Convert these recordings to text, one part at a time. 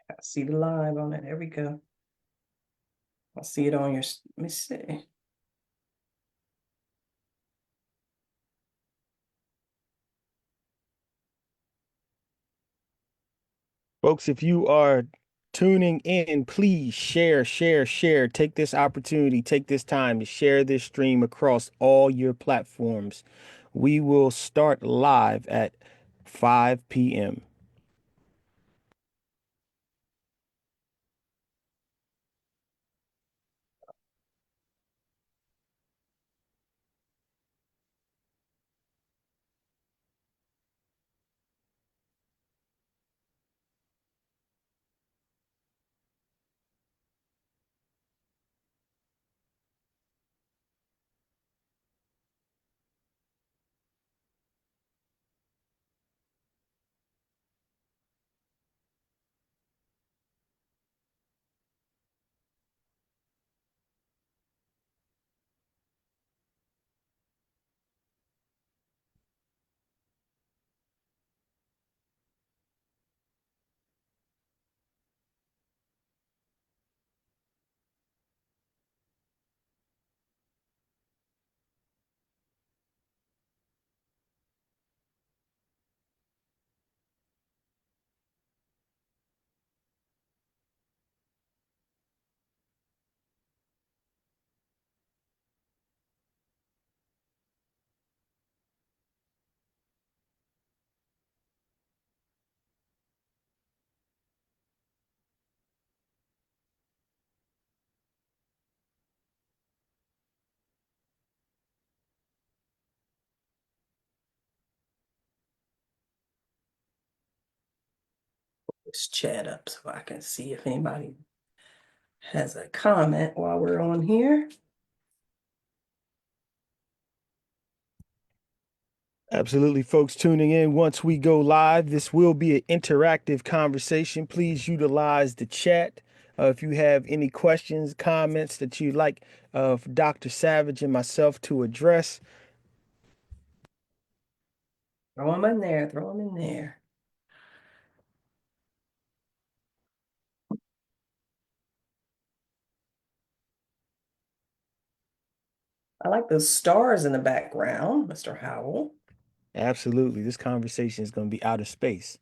I see the live on it. There we go. I see it on your, let me see. Folks, if you are tuning in, please share, share, share. Take this opportunity, take this time to share this stream across all your platforms. We will start live at 5 p.m. This chat up so I can see if anybody has a comment while we're on here. Absolutely, folks tuning in. Once we go live, this will be an interactive conversation. Please utilize the chat. If you have any questions, comments that you'd like for Dr. Savage and myself to address, Throw them in there, throw them in there. I like those stars in the background, Mr. Howell. absolutely, this conversation is going to be out of space.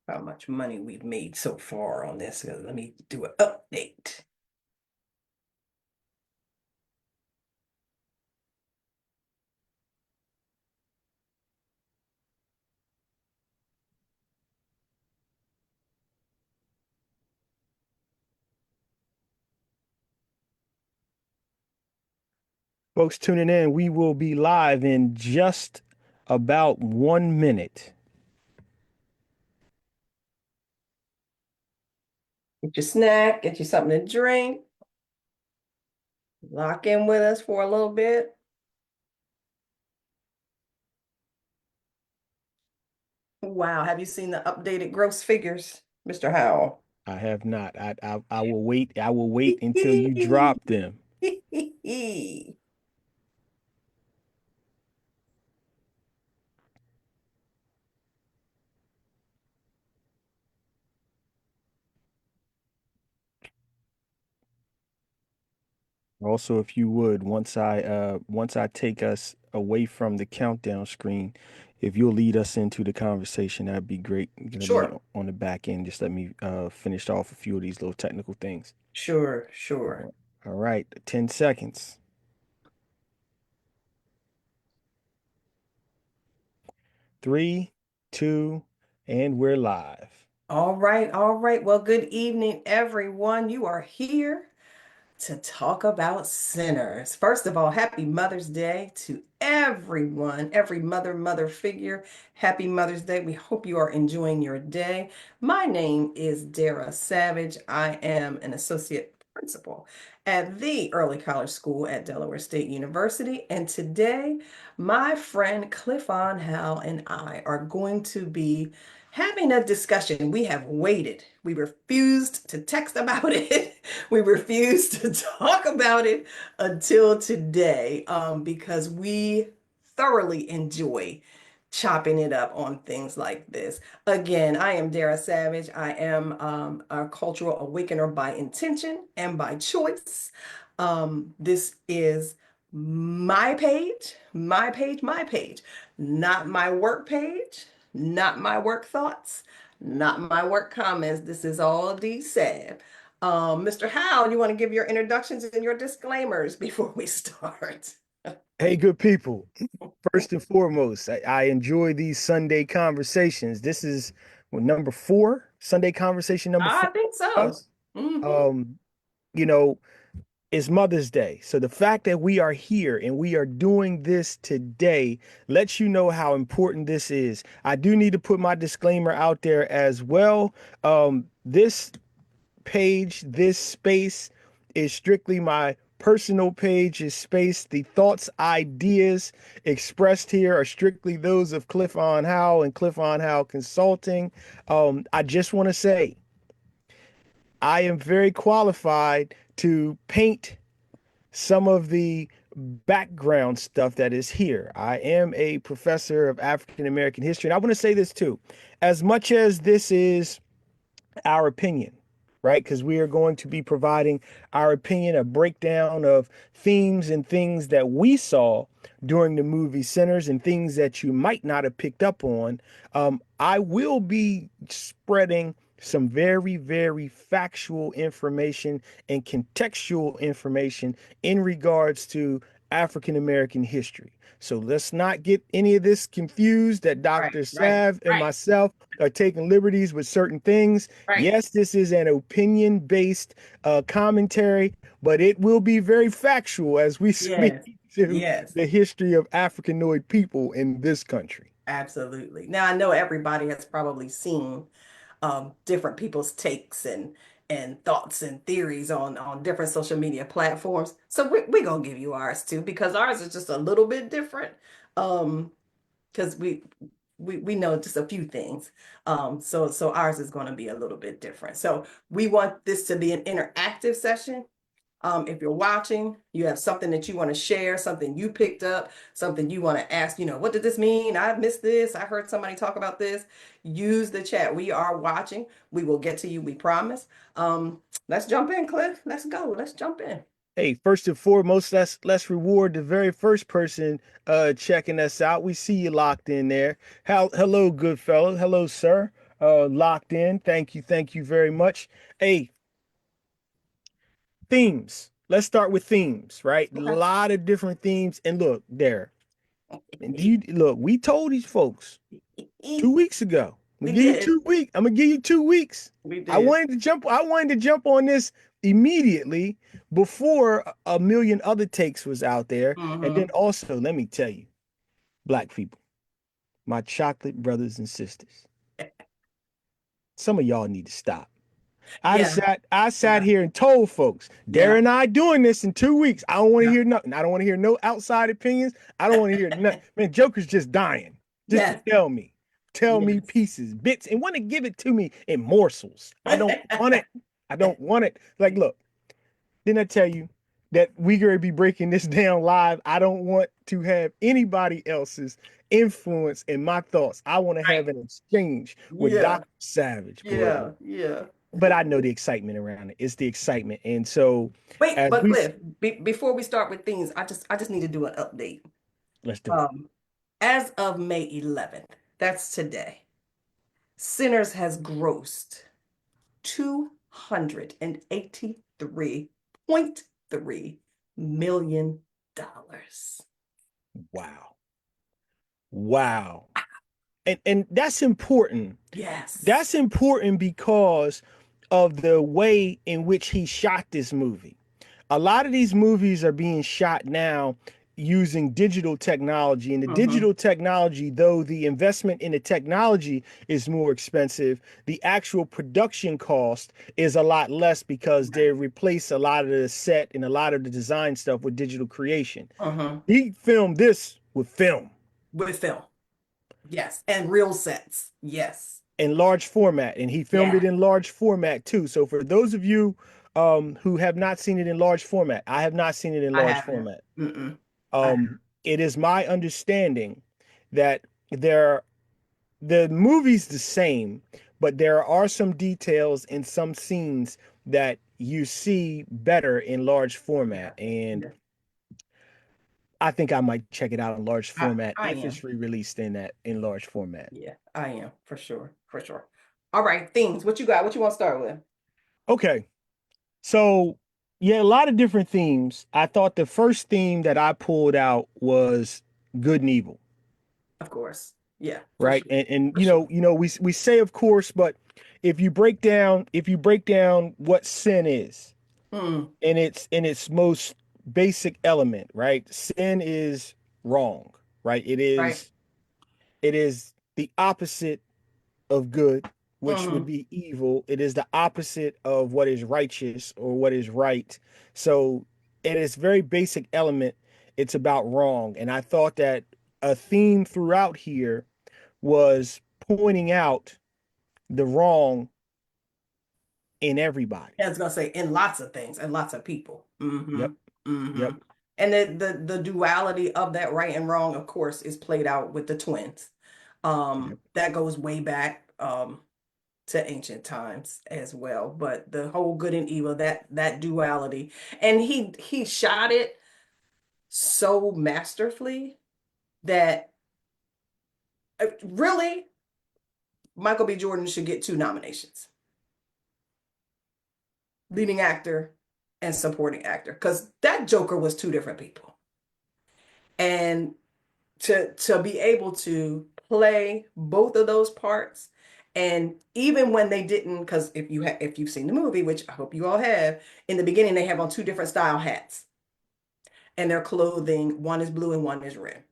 How much money we've made so far on this. Let me do an update. Folks tuning in, we will be live in just about 1 minute. Get your snack, get you something to drink. Lock in with us for a little bit. Wow, have you seen the updated gross figures, Mr. Howell? I have not. I will wait. I will wait until you drop them. Also, if you would, once I take us away from the countdown screen, if you'll lead us into the conversation, that'd be great. Let me Sure, on the back end, just let me finish off a few of these little technical things. sure, sure. All right, 10 seconds. Three, two, and we're live. All right, all right. Well, good evening, everyone. You are here to talk about sinners. First of all, happy Mother's Day to everyone, every mother figure. Happy Mother's Day. We hope you are enjoying your day. My name is Dara Savage. I am an associate principal at the Early College School at Delaware State University. And today, my friend Cliffvon Howell and I are going to be having a discussion. We have waited. We refused to text about it. We refused to talk about it until today, because we thoroughly enjoy chopping it up on things like this. Again, I am Dara Savage. I am a cultural awakener by intention and by choice. This is my page, not my work page, not my work thoughts, not my work comments. This is all D-Sab. Mr. Howell, you want to give your introductions and your disclaimers before we start? Hey, good people. First and foremost, I enjoy these Sunday conversations. This is number four, Sunday conversation number I four think for so. us. Hmm. Um, you know, it's Mother's Day. So the fact that we are here and we are doing this today lets you know how important this is. I do need to put my disclaimer out there as well. This page, this space is strictly my personal page, is space. The thoughts, ideas expressed here are strictly those of Cliffvon Howell and Cliffvon Howell Consulting. I just want to say I am very qualified to paint some of the background stuff that is here. I am a professor of African American history. And I want to say this too. As much as this is our opinion, right? Because we are going to be providing our opinion, a breakdown of themes and things that we saw during the movie Sinners and things that you might not have picked up on. I will be spreading some very, very factual information and contextual information in regards to African American history. So let's not get any of this confused that Right, Dr. right, Sav and right, myself are taking liberties with certain things. right. Yes, this is an opinion based commentary, but it will be very factual as we speak Yes, to yes, the history of Africanoid people in this country. absolutely. Now I know everybody has probably seen different people's takes and thoughts and theories on different social media platforms. So we're gonna give you ours too, because ours is just a little bit different. Because we know just a few things. So ours is going to be a little bit different. So we want this to be an interactive session. If you're watching, you have something that you want to share, something you picked up, something you want to ask, what did this mean? I missed this. I heard somebody talk about this. Use the chat. We are watching. We will get to you, we promise. Let's jump in, Cliff. Let's go. Let's jump in. Hey, first and foremost, let's reward the very first person checking us out. We see you locked in there. Hello, good fellow. Hello, sir. Locked in. Thank you very much. Hey, themes. Let's start with themes, right? A Okay. lot of different themes. And look, there. And do you look, we told these folks 2 weeks ago. I'm We gonna give you did. 2 weeks. I'm gonna give you 2 weeks. We I did. wanted to jump on this immediately before a million other takes was out there. And then Hmm. also, let me tell you, black people, my chocolate brothers and sisters, some of y'all need to stop. Yeah. I sat Yeah. here and told folks, Yeah. Darren and I doing this in 2 weeks. I don't want to hear nothing. I don't want to hear no outside opinions. I don't want to hear nothing. Man, Joker's just dying. Just to Yes. tell me Yes. pieces, bits, and want to give it to me in morsels. I don't want it. I don't want it. Like, look, didn't I tell you that we gonna be breaking this down live? I don't want to have anybody else's influence in my thoughts. I want to Right. have an exchange with Yeah. Dr. Savage, boy. Yeah. Yeah. But I know the excitement around it. It's the excitement. And so Wait, as but we Cliff, before we start with things, I just need to do an update. let's do it. Um, as of May 11th, that's today, Sinners has grossed $283.3 million. Wow. Wow. and that's important. Yes. That's important because of the way in which he shot this movie. A lot of these movies are being shot now using digital technology. And the Mm-hmm. digital technology, though the investment in the technology is more expensive, the actual production cost is a lot less because Right. they replace a lot of the set and a lot of the design stuff with digital creation. Mm-hmm. He filmed this with film With film. Yes. And real sets. Yes. in large format, and he filmed it Yeah. in large format too. So for those of you who have not seen it in large format, I have not seen it in I large haven't. format. Mm-mm. I It is my understanding that there the movie's the same, but there are some details in some scenes that you see better in large yeah. format, and Yeah. I think I might check it out in large format I if am. it's re-released in large format. Yeah, I am for sure. For sure. All right, themes. What you got? What you want to start with? Okay, so yeah, a lot of different themes. I thought the first theme that I pulled out was good and evil, Of course. Yeah, for right? sure. And For sure. we say of course, but if you break down what sin is Mm, in its most basic element, right? Sin is wrong, right? right. It is the opposite of good, which would Mm-hmm. be evil. It is the opposite of what is righteous or what is right. So, in its very basic element, it's about wrong. And I thought that a theme throughout here was pointing out the wrong in everybody. I was gonna say in lots of things and lots of people. Mm-hmm. Yep, Mm-hmm. yep, And the duality of that right and wrong, of course, is played out with the twins. yep. That goes way back to ancient times as well. But the whole good and evil, that duality. And he shot it so masterfully that really Michael B. Jordan should get two nominations: leading actor and supporting actor, because that Joker was two different people. And to be able to play both of those parts, and even when they didn't, because if you've seen the movie, which I hope you all have, in the beginning they have on two different style hats, and their clothing, one is blue and one is red.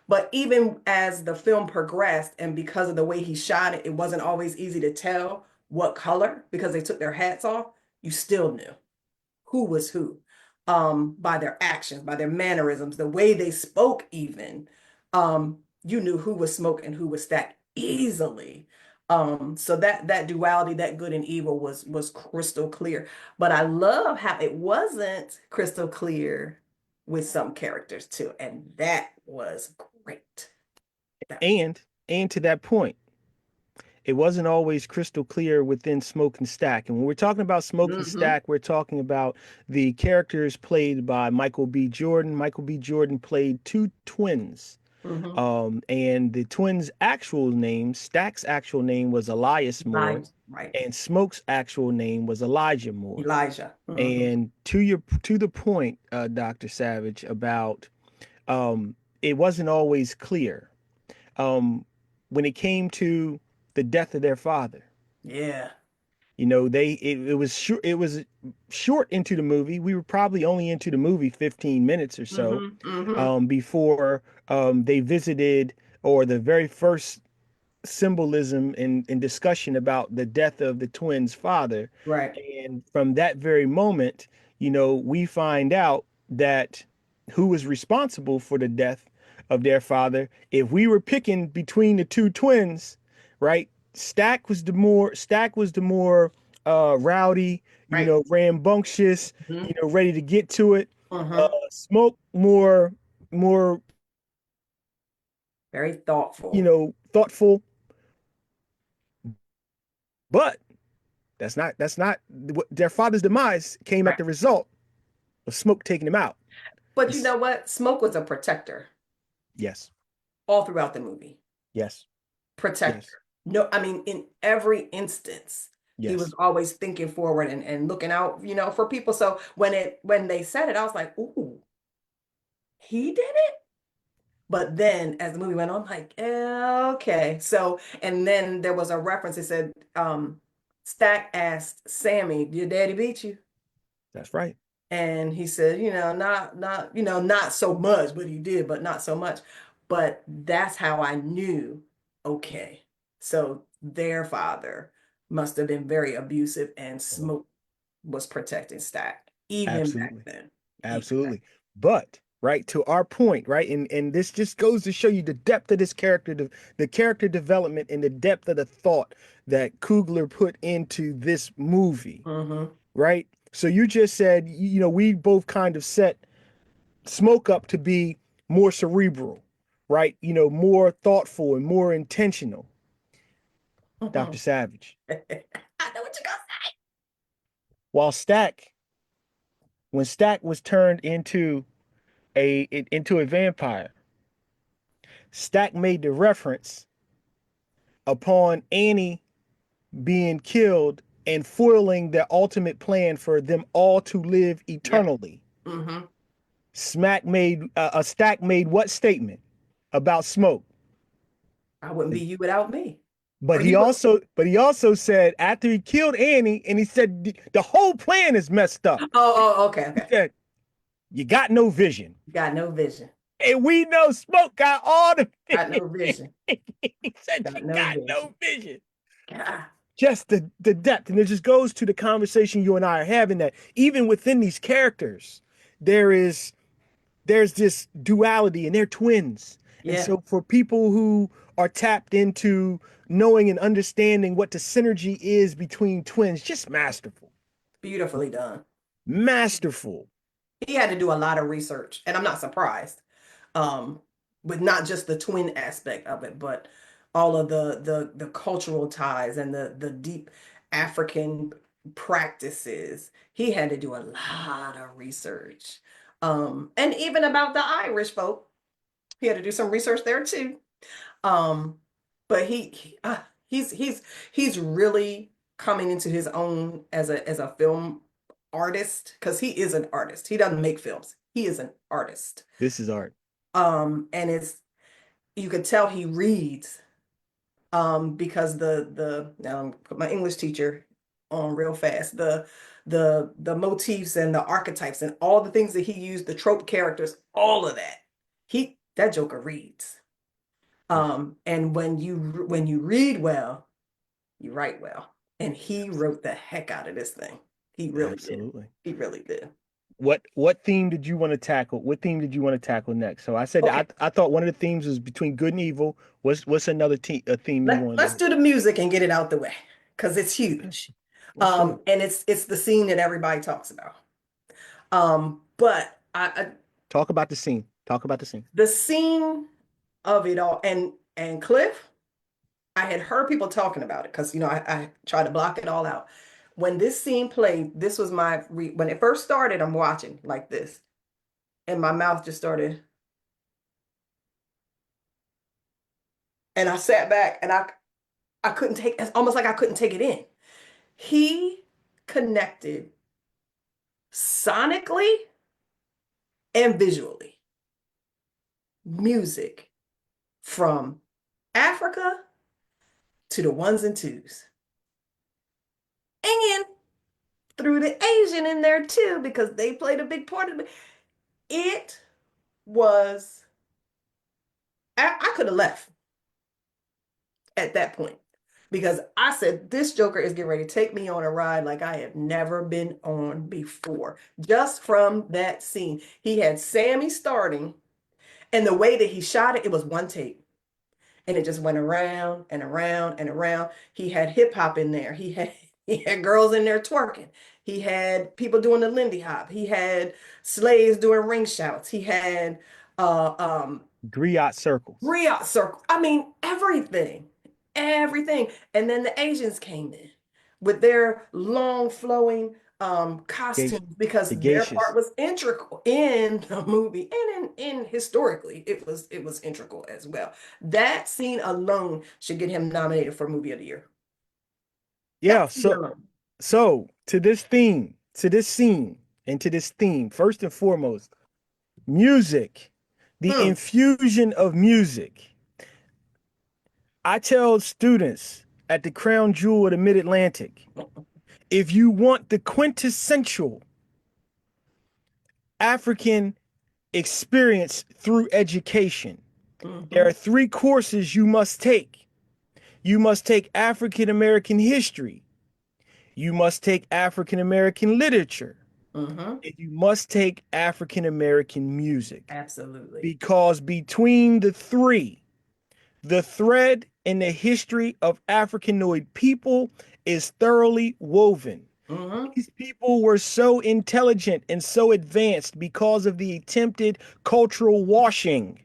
But even as the film progressed, and because of the way he shot it, it wasn't always easy to tell what color because they took their hats off. You still knew who was who, by their actions, by their mannerisms, the way they spoke, even. You knew who was Smoke and who was Stack easily. So that duality, that good and evil, was crystal clear. But I love how it wasn't crystal clear with some characters too, and that was great. That was And to that point, it wasn't always crystal clear within Smoke and Stack. And when we're talking about Smoke and mm-hmm, Stack, we're talking about the characters played by Michael B. Jordan. Michael B. Jordan played two twins. mm-hmm. And the twins' actual name, Stack's actual name was Elias Moore, Right. and Smoke's actual name was Elijah Moore. Elijah. Mm-hmm. And to the point, Dr. Savage, about it wasn't always clear when it came to the death of their father. Yeah. You know, it was short into the movie. We were probably only into the movie 15 minutes or so Mm-hmm. Mm-hmm. before they visited, or the very first symbolism and discussion about the death of the twins' father. Right. And from that very moment, we find out that who was responsible for the death of their father. If we were picking between the two twins, right? Stack was the more rowdy, Right. rambunctious, Mm-hmm. ready to get to it. Mm-hmm. Smoke more, Very thoughtful. thoughtful, but that's not their father's demise came at Right. the result of Smoke taking him out. But you It's, know what? Smoke was a protector yes, all throughout the movie. yes, yes, Protector. No, I mean, in every instance, he was yes. always thinking forward and looking out, for people. So when they said it, I was like, ooh, he did it. But then as the movie went on, I'm like, okay. So, and then there was a reference. It said, Stack asked Sammy, "Did your daddy beat you?" That's right. And he said, not so much, but he did, but not so much. But that's how I knew, okay. So their father must have been very abusive, and Oh, Smoke was protecting Stack, even back absolutely. then. Even back. Absolutely. But right to our point, right? And this just goes to show you the depth of this character, the character development and the depth of the thought that Coogler put into this movie, Mm-hmm. right? So you just said, we both kind of set Smoke up to be more cerebral, right? More thoughtful and more intentional, Dr. Savage. I know what you got. While Stack, when Stack was turned into a vampire, Stack made the reference upon Annie being killed and foiling their ultimate plan for them all to live Yep. eternally. Mm-hmm. A Stack made what statement about Smoke? I wouldn't be you without me. But Or he you would. also, but he also said after he killed Annie, and he said the whole plan is messed up. Okay, He okay. said you got no vision, You got no vision. and we know Smoke got all the Got vision. no vision. He said Got you no got vision. no vision. God. Just the depth, and it just goes to the conversation you and I are having, that even within these characters, there is there's this duality, and they're twins. And Yeah. so for people who are tapped into knowing and understanding what the synergy is between twins, just masterful. Beautifully done. Masterful. He had to do a lot of research, and I'm not surprised. Um, with not just the twin aspect of it, but all of the cultural ties and the deep African practices. He had to do a lot of research. And even about the Irish folk, he had to do some research there too. Um, but he's really coming into his own as a film artist, because he is an artist. He doesn't make films. He is an artist. This is art. And it's you could tell he reads, because the now I'm put my English teacher on real fast. The motifs and the archetypes and all the things that he used, the trope characters, all of that. That Joker reads. And when you read well, you write well. And he wrote the heck out of this thing. He really did. Absolutely. He really did. What theme did you want to tackle? What theme did you want to tackle next? So I said Okay, I thought one of the themes was between good and evil. What's another a theme you wanted to let's hit? do the music and get it out the way, because it's huge. Let's do it. And it's the scene that everybody talks about. But Talk about the scene. Talk about the scene. the scene of it all, and Cliff, I had heard people talking about it, because I tried to block it all out. When this scene played, this was when it first started. I'm watching like this, and my mouth just started, and I sat back, and I couldn't take. It's almost like I couldn't take it in. He connected sonically and visually music from Africa to the ones and twos, and threw the Asian in there too, because they played a big part of it. It was, I could have left at that point, because I said, this Joker is getting ready to take me on a ride like I have never been on before. Just from that scene, he had Sammy starting, and the way that he shot it, it was one take. And it just went around and around and around. He had hip hop in there. He had girls in there twerking. He had people doing the Lindy Hop. He had slaves doing ring shouts. He had uh um Griot circles, griot circle. I mean, everything. Everything. And then the Asians came in with their long flowing Geis- costumes, because the their part geishas. was integral in the movie, and in historically it was integral as well. That scene alone should get him nominated for movie of the year. Yeah. That scene So alone. so to this theme, to this scene, and to this theme, first and foremost, music. The Hmm. infusion of music. I tell students at the crown jewel of the mid-Atlantic, if you want the quintessential African experience through education, there Mm-hmm. are three courses you must take. You must take African American history, you must take African American literature, Mm-hmm. and you must take African American music. Absolutely. Because between the three, the thread in the history of Africanoid people is thoroughly woven. Mm-hmm. These people were so intelligent and so advanced because of the attempted cultural washing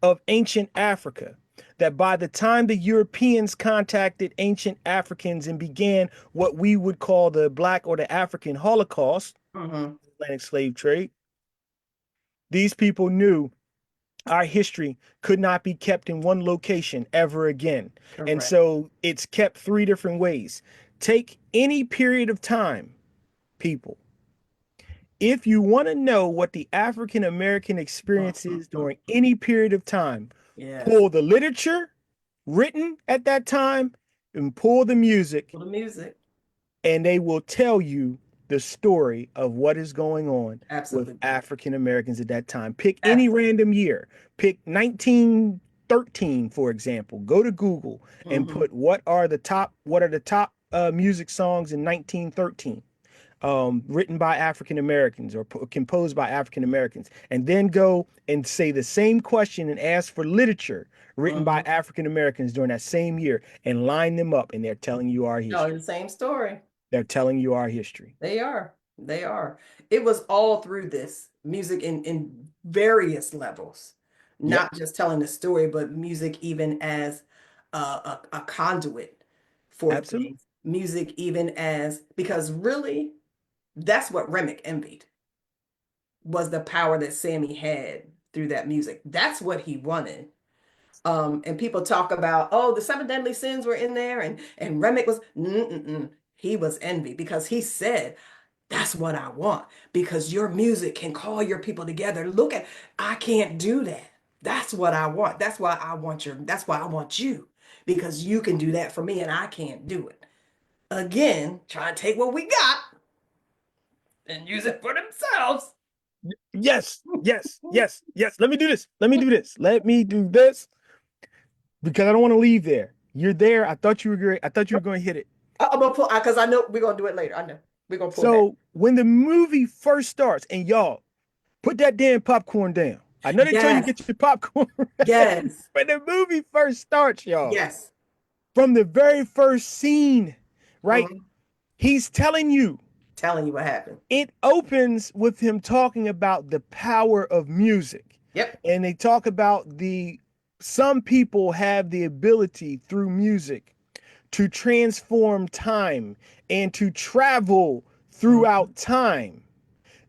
of ancient Africa that by the time the Europeans contacted ancient Africans and began what we would call the Black or the African Holocaust, Mm-hmm. Atlantic slave trade, these people knew our history could not be kept in one location ever again. And Correct. so it's kept three different ways. Take any period of time, people. If you want to know what the African American experience is during Mm-hmm. any period of time, Yes. pull the literature written at that time and pull the music, For the music. and they will tell you the story of what is going on with Absolutely. African Americans at that time. Pick any Absolutely. random year. Pick 1913, for example. Go to Google and Mm-hmm. put what are the top music songs in 1913, written by African Americans or composed by African Americans, and then go and say the same question and ask for literature written by Mm-hmm. African Americans during that same year and line them up, and they're telling you our No, history. the same story. They're telling you our history. They are. They are. It was all through this music in various levels, Yep, not just telling the story, but music even as a conduit for absolutely. things. Music even as, because really, that's what Remick envied, was the power that Sammy had through that music. That's what he wanted. And people talk about, oh, the seven deadly sins were in there, and Remick was, mm-mm-mm. He was envy because he said, that's what I want because your music can call your people together. Look at, I can't do that. That's what I want. That's why I want you because you can do that for me and I can't do it. Again, try and take what we got and use it for themselves. Yes, yes, yes, yes. Let me do this. Let me do this. Let me do this because I don't want to leave there. You're there. I thought you were great. I thought you were going to hit it. I'm gonna pull because I know we're gonna do it later. I know we're gonna pull back. So when the movie first starts, and y'all put that damn popcorn down. I know they tell you to Yes, get your popcorn ready. yes, When the movie first starts, y'all, yes. from the very first scene, right? Mhm. He's telling you, Telling you what happened. it opens with him talking about the power of music. Yep. And they talk about some people have the ability through music to transform time and to travel Mhm. throughout time.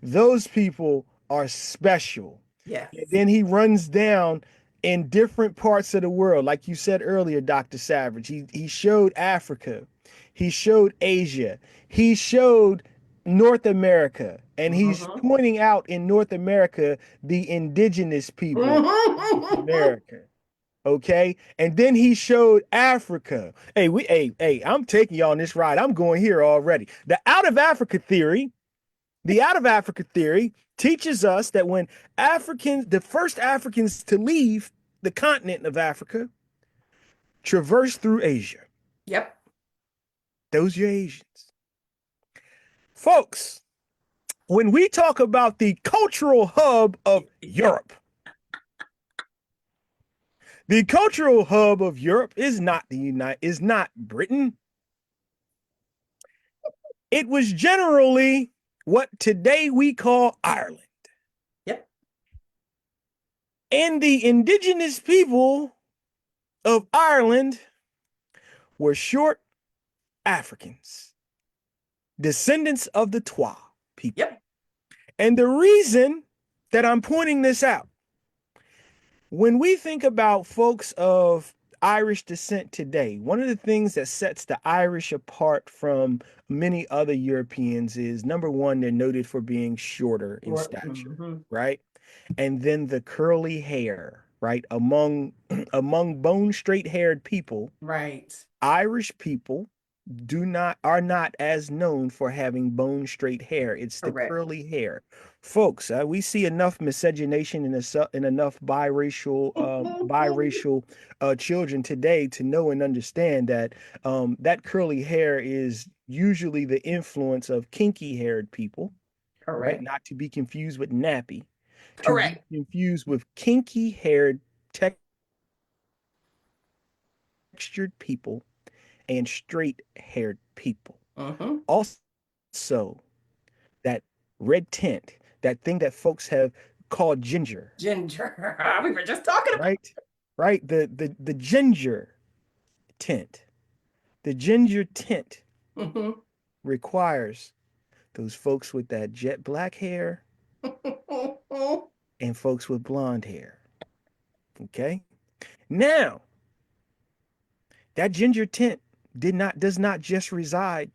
Those people are special. And Yes. then he runs down in different parts of the world, like you said earlier, Dr. Savage. He showed Africa, he showed Asia, he showed North America, and he's Mhm. pointing out in North America the indigenous people of North Mhm. America. Okay, and then he showed Africa. Hey, I'm taking y'all on this ride. I'm going here already. The out of Africa theory teaches us that when the first Africans to leave the continent of Africa, traversed through Asia. Yep. Those are Asians. Folks, when we talk about the cultural hub of Europe, the cultural hub of Europe is not Britain. It was generally what today we call Ireland. Yep. And the indigenous people of Ireland were short Africans, descendants of the Twa people. Yep. And the reason that I'm pointing this out, when we think about folks of Irish descent today, one of the things that sets the Irish apart from many other Europeans is number one, they're noted for being shorter in Or, stature, mhm. right? And then the curly hair, right? Among among bone straight haired people, Right. Irish people do not are not as known for having bone straight hair. It's the Correct. curly hair. Folks, we see enough miscegenation in enough biracial children today to know and understand that that curly hair is usually the influence of kinky haired people, right? Correct. Not to be confused with nappy, to be Correct. confused with kinky haired textured people and straight haired people. Mm-hmm. Also, that red tint, that thing that folks have called ginger, Ginger. We were just talking about. right? Right? The ginger tint. The ginger tint Mm-hmm. requires those folks with that jet black hair and folks with blonde hair. Okay? Now, that ginger tint does not just reside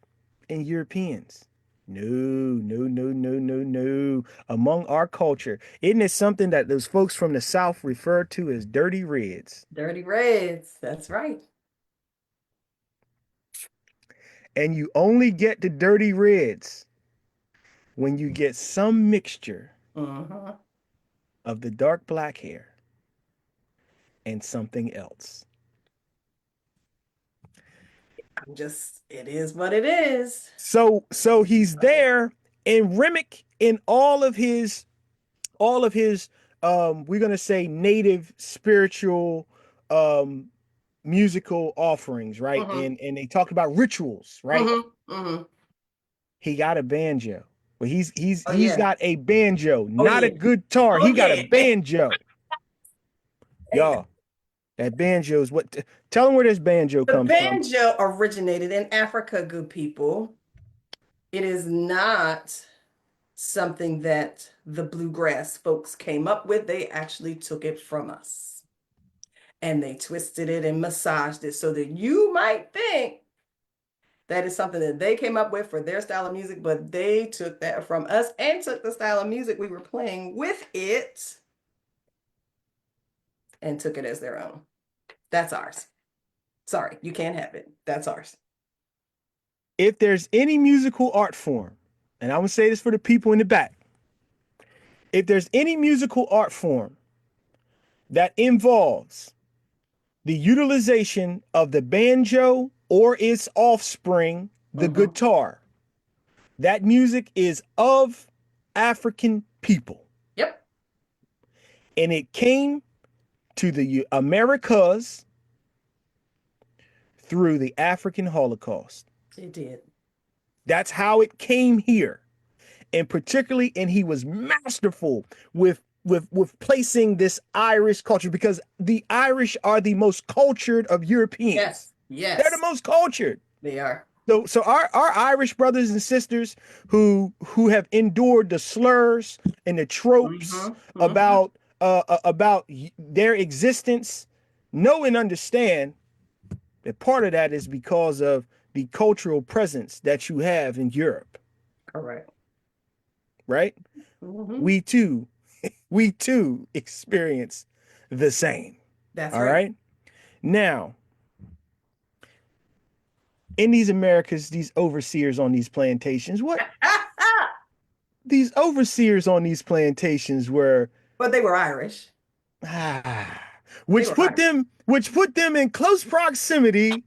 in Europeans. No, no, no, no, no, no. Among our culture, isn't it something that those folks from the South refer to as dirty reds? Dirty Reds. That's right. And you only get the dirty reds when you get some mixture Mm-hmm. of the dark black hair and something else. It is what it is. So he's there, and Remick in all of his we're gonna say native spiritual um musical offerings, right? Mm-hmm. And they talk about rituals, right? Mm-hmm. Mm-hmm. He got a banjo. Well, Oh he's yeah. got a banjo, Oh not a yeah. guitar. Oh He got a yeah. banjo. Hey, Y'all, that banjo is what tell them where this banjo the comes from. banjo originated in Africa, good people. It is not something that the bluegrass folks came up with. They actually took it from us and they twisted it and massaged it so that you might think that is something that they came up with for their style of music, but they took that from us and took the style of music we were playing with it and took it as their own. That's ours. Sorry, you can't have it. That's ours. If there's any musical art form, and I'm gonna say this for the people in the back, if there's any musical art form that involves the utilization of the banjo or its offspring, the Mm-hmm. guitar, that music is of African people. Yep, And it came to the Americas through the African Holocaust. it did. That's how it came here. And he was masterful with placing this Irish culture because the Irish are the most cultured of Europeans. Yes, They're the yes, most cultured. they are. So our Irish brothers and sisters who have endured the slurs and the tropes Mm-hmm. Mm-hmm. about their existence know and understand that part of that is because of the cultural presence that you have in Europe, Correct. right? Mm-hmm. We too we too experience the same. That's All right. right. Now, in these Americas, these overseers on these plantations, what these overseers on these plantations were But they were Irish. ah, They were Irish. which put them in close proximity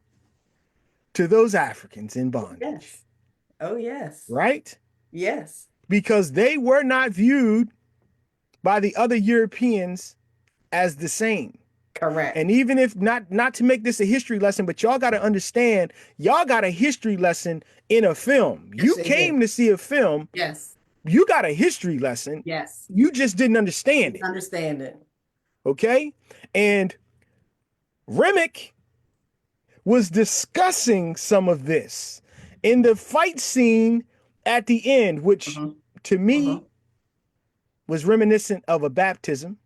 to those Africans in bondage, Yes. Oh, yes. right? Yes. Because they were not viewed by the other Europeans as the same. Correct. And even if not to make this a history lesson, but y'all got to understand, y'all got a history lesson in a film. Yes, You they did. came to see a film, Yes. you got a history lesson. Yes. You just didn't understand it. Understand it. Okay? And Remick was discussing some of this in the fight scene at the end, which Mm-hmm. to me Mm-hmm. was reminiscent of a baptism,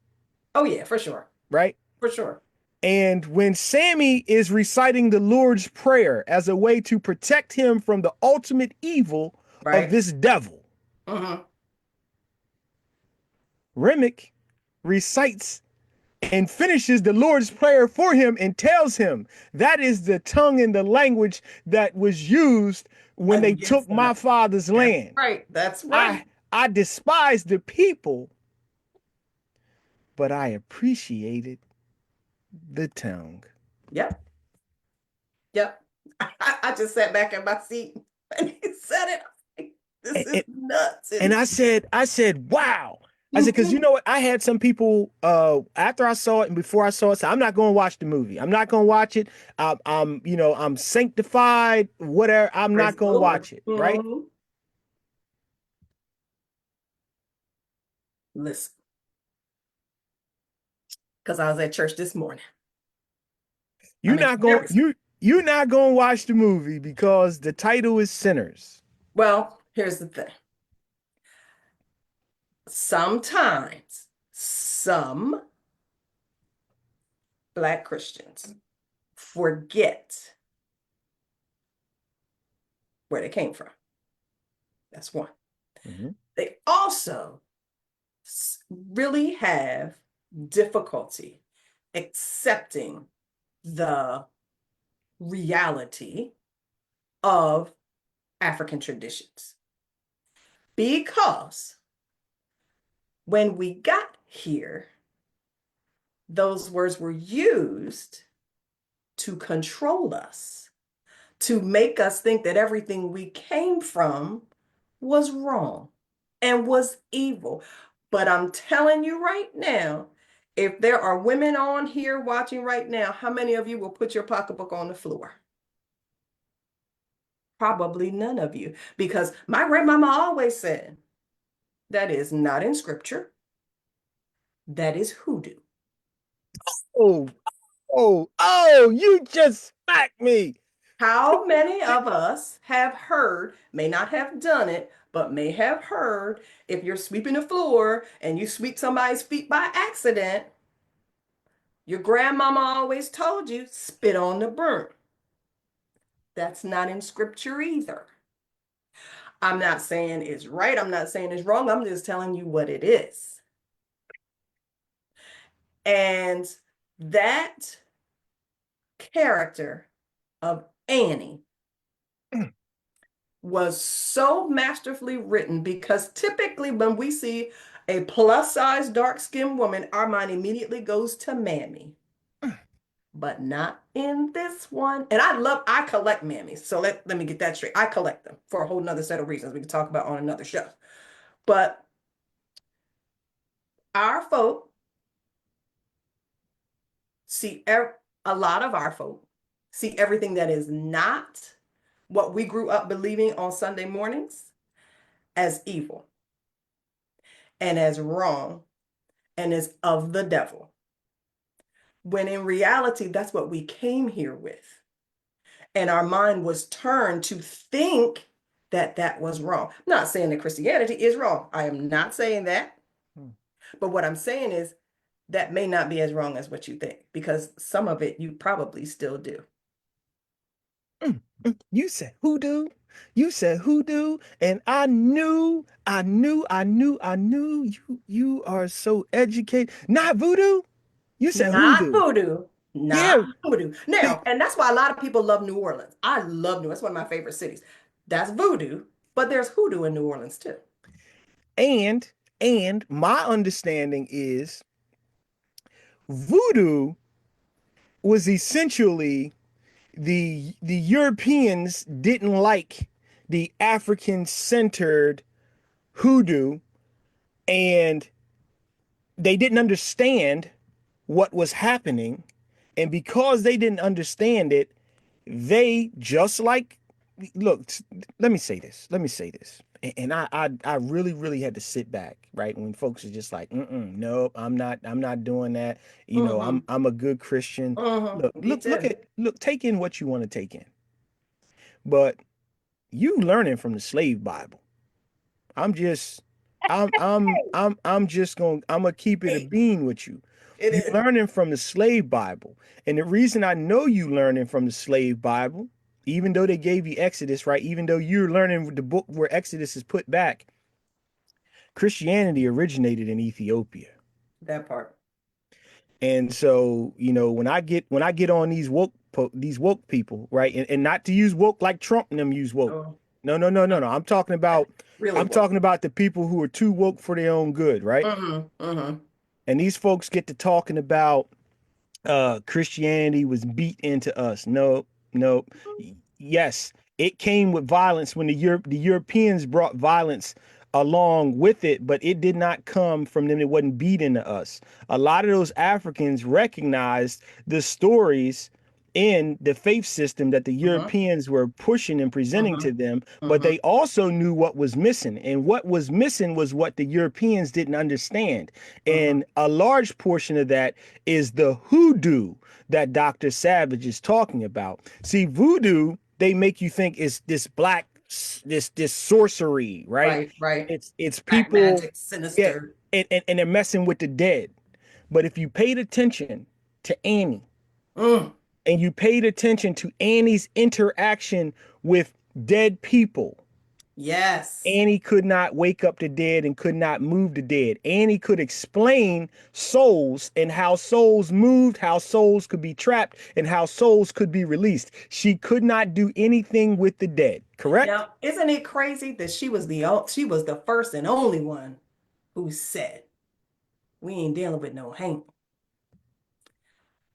Oh, yeah, for sure. right? For sure. And when Sammy is reciting the Lord's Prayer as a way to protect him from the ultimate evil of Right. this devil, Mm-hmm. Remick recites and finishes the Lord's Prayer for him and tells him that is the tongue and the language that was used when they took Against my them. father's That's land. right. That's right. I despised the people, but I appreciated the tongue. Yep. Yep. I just sat back in my seat and he said it. This And, is and, nuts. and And I said, wow. I said, because you know what? I had some people after I saw it and before I saw it say, I'm not going to watch the movie. I'm not going to watch it. I'm sanctified, whatever. I'm praise not the going to Lord. watch it. Right. Mhm. Listen, because I was at church this morning. I You're mean, not going, you're not going to watch the movie because the title is Sinners. well, here's the thing. Sometimes some Black Christians forget where they came from. That's one. Mhm. They also really have difficulty accepting the reality of African traditions. Because when we got here, those words were used to control us, to make us think that everything we came from was wrong and was evil. But I'm telling you right now, if there are women on here watching right now, how many of you will put your pocketbook on the floor? Probably none of you, because my grandmama always said, that is not in scripture, that is hoodoo. Oh, you just smacked me. How many of us have heard, may not have done it, but may have heard, if you're sweeping the floor and you sweep somebody's feet by accident, your grandmama always told you, spit on the broom. That's not in scripture either. I'm not saying it's right. I'm not saying it's wrong. I'm just telling you what it is. And that character of Annie was so masterfully written because typically when we see a plus size dark skinned woman, our mind immediately goes to Mammy, but not in this one. And I collect Mammies. So let me get that straight. I collect them for a whole nother set of reasons we can talk about on another show. But our folk see a lot of our folk see everything that is not what we grew up believing on Sunday mornings as evil and as wrong and as of the devil. When in reality, that's what we came here with. And our mind was turned to think that that was wrong. I'm not saying that Christianity is wrong. I am not saying that. But what I'm saying is that may not be as wrong as what you think, because some of it you probably still do. You said hoodoo. You said hoodoo, and I knew you are so educated. Not voodoo. You said Not hoodoo. voodoo, not Yeah, voodoo. be- Now, and that's why a lot of people love New Orleans. I love New Orleans. It's one of my favorite cities. That's voodoo, but there's hoodoo in New Orleans too. and my understanding is voodoo was essentially the Europeans didn't like the African centered hoodoo, and they didn't understand what was happening. And because they didn't understand it, they just like, look, let me say this. Let me say this. And I really, really had to sit back, right? When folks are just like, nope, I'm not doing that. Mm-hmm. I'm a good Christian. Mm-hmm. Me too. Take in what you want to take in. But you learning from the slave Bible. I'm just I'm gonna keep it a Hey, bean with you. it You is. learning from the slave Bible. And the reason I know you learning from the slave Bible, even though they gave you Exodus, right? Even though you're learning the book where Exodus is put back, Christianity originated in Ethiopia. That part. And so, when I get on these woke people, right? And not to use woke like Trump and them use woke. Oh, No, no, no, no, no. I'm talking about really I'm woke. talking about the people who are too woke for their own good, right? Mm-hmm. Mm-hmm. And these folks get to talking about Christianity was beat into us. No, no. Yes, it came with violence when the Europeans brought violence along with it, but it did not come from them. It wasn't beat into us. A lot of those Africans recognized the stories in the faith system that the Mm-hmm. Europeans were pushing and presenting Mm-hmm. to them, but Mm-hmm. they also knew what was missing. And what was missing was what the Europeans didn't understand. Mm-hmm. And a large portion of that is the hoodoo that Dr. Savage is talking about. See, voodoo, they make you think it's this black, this sorcery, right? Right, right. It's Black people, magic, yeah, sinister. and they're messing with the dead. But if you paid attention to Annie Mm, and you paid attention to Annie's interaction with dead people, yes. Annie could not wake up the dead and could not move the dead. Annie could explain souls and how souls moved, how souls could be trapped, and how souls could be released. She could not do anything with the dead, correct? Now, isn't it crazy that she was the first and only one who said, "We ain't dealing with no Hank.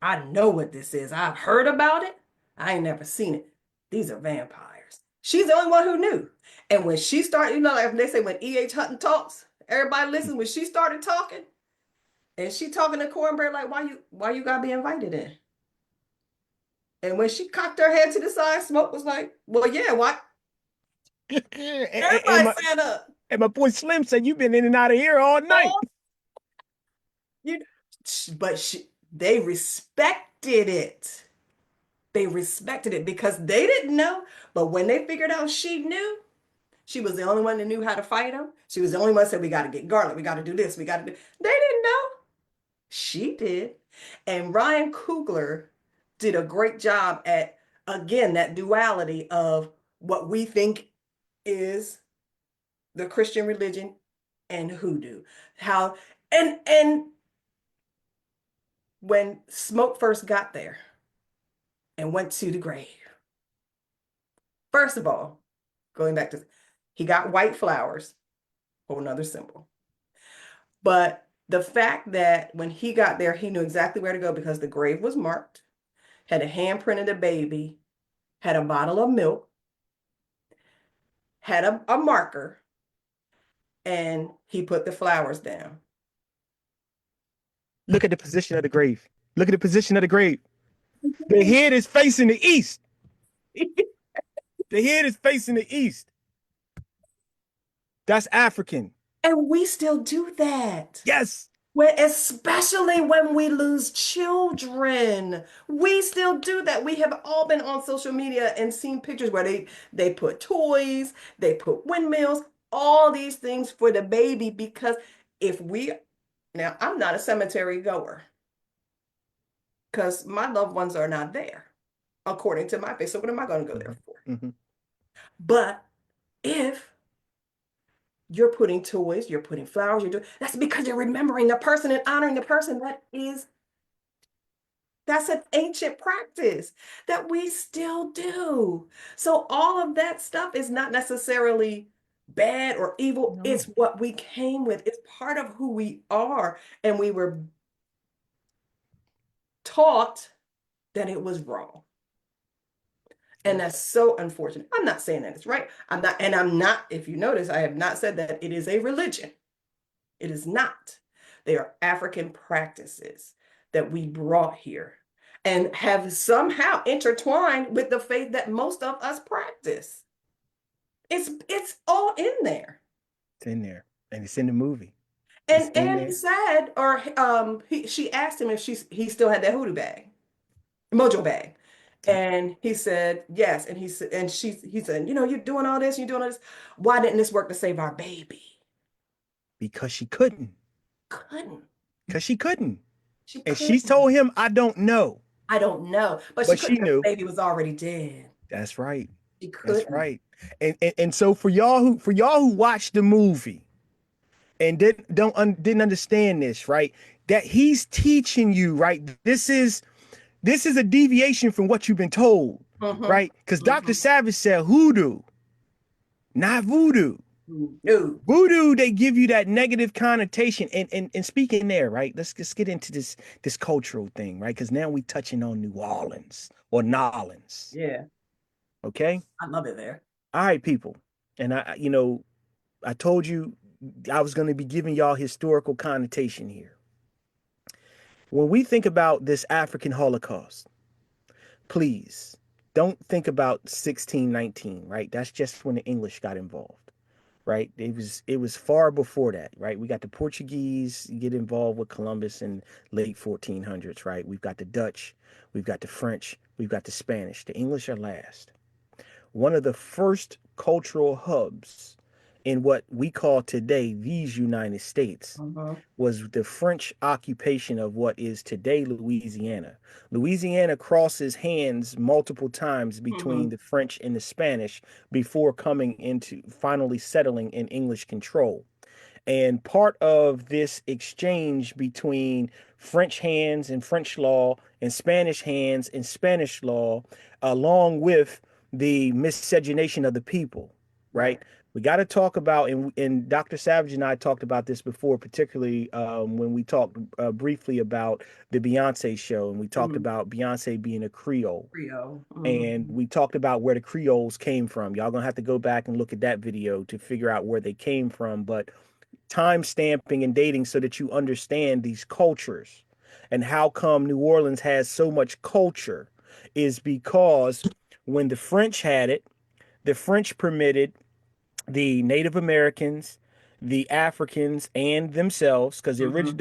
I know what this is. I've heard about it. I ain't never seen it. These are vampires." She's the only one who knew. And when she started, like they say when E.H. Hutton talks, everybody listens. When she started talking, and she talking to Cornbread, like, why you gotta be invited in? And when she cocked her head to the side, Smoke was like, well, yeah, why? and Everybody my stand up. and my boy Slim said you've been in and out of here all night. Oh, you, but they respected it. They respected it because they didn't know. But when they figured out she knew, she was the only one that knew how to fight them. She was the only one that said, we got to get garlic. We got to do this. We got to do. They didn't know. She did. And Ryan Coogler did a great job at, again, that duality of what we think is the Christian religion and hoodoo. How, and when Smoke first got there and went to the grave, first of all, going back to, he got white flowers, whole another symbol. But the fact that when he got there, he knew exactly where to go because the grave was marked, had a handprint of the baby, had a bottle of milk, had a marker, and he put the flowers down. Look at the position of the grave. Look at the position of the grave. The head is facing the east. The head is facing the east. That's African. And we still do that. Yes. Especially when we lose children, we still do that. We have all been on social media and seen pictures where they put toys, they put windmills, all these things for the baby because if we now I'm not a cemetery goer because my loved ones are not there according to my faith. So what am I going to go there Mhm, for? mhm. But if you're putting toys, you're putting flowers, you're doing that's because you're remembering the person and honoring the person that's an ancient practice that we still do. So all of that stuff is not necessarily bad or evil. It's No. what we came with. It's part of who we are. And we were taught that it was wrong. And Yes. that's so unfortunate. I'm not saying that it's right. I'm not, if you notice, I have not said that it is a religion. It is not. They are African practices that we brought here and have somehow intertwined with the faith that most of us practice. It's all in there. It's in there. And it's in the movie. It's And in Annie there. said, or she asked him if he still had that hoodoo bag, mojo bag. Yep. And he said yes. And he said, you're doing all this, you're doing all this. Why didn't this work to save our baby? Because she couldn't. Couldn't. Because she couldn't. She And she couldn't. told him, I don't know. I don't know. But she But couldn't she because the knew. baby was already dead. That's right. She That's couldn't. right. And so for y'all who watched the movie and didn't understand this, right? that he's teaching you, right? This is a deviation from what you've been told, Mm-hmm. right? Because Dr. Mm-hmm. Savage said hoodoo, not voodoo. No. Voodoo, they give you that negative connotation. And speaking there, right? Let's get into this cultural thing, right? Because now we touching on New Orleans or Nolans. Yeah, Okay. I love it there. All right, people. And I told you I was going to be giving y'all historical connotation here. When we think about this African Holocaust, please don't think about 1619, right? That's just when the English got involved, right? It was far before that, right? We got the Portuguese get involved with Columbus in late 1400s, right? We've got the Dutch, we've got the French, we've got the Spanish. The English are last. One of the first cultural hubs in what we call today these United States Mm-hmm. was the French occupation of what is today Louisiana. Louisiana crosses hands multiple times between Mm-hmm. the French and the Spanish before coming into finally settling in English control. And part of this exchange between French hands and French law and Spanish hands and Spanish law, along with the miscegenation of the people, Right. right? We got to talk about, and Dr. Savage and I talked about this before, particularly when we talked briefly about the Beyonce show, and we talked Mm-hmm. about Beyonce being a Creole. Rio. And Mm-hmm. we talked about where the Creoles came from. Y'all gonna have to go back and look at that video to figure out where they came from. But time stamping and dating so that you understand these cultures and how come New Orleans has so much culture is because when the French had it, the French permitted the Native Americans, the Africans, and themselves, because Mm-hmm.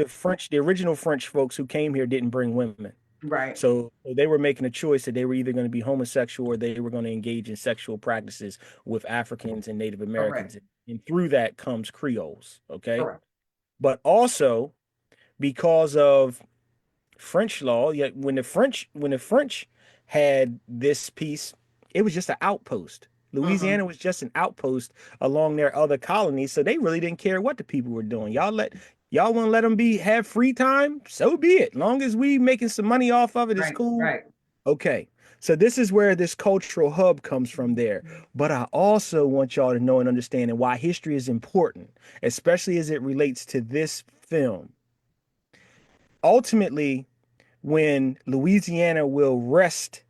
the original French folks who came here didn't bring women. Right. So they were making a choice that they were either going to be homosexual or they were going to engage in sexual practices with Africans and Native Correct. Americans. And through that comes Creoles. Okay. Correct. But also because of French law, yet when the French had this piece, it was just an outpost. Mm-hmm. Louisiana was just an outpost along their other colonies, so they really didn't care what the people were doing. Y'all want to let them be have free time, so be it. Long as we making some money off of it, it's Right. cool. Right. Okay. So this is where this cultural hub comes from there. But I also want y'all to know and understand and why history is important, especially as it relates to this film. Ultimately, when Louisiana will rest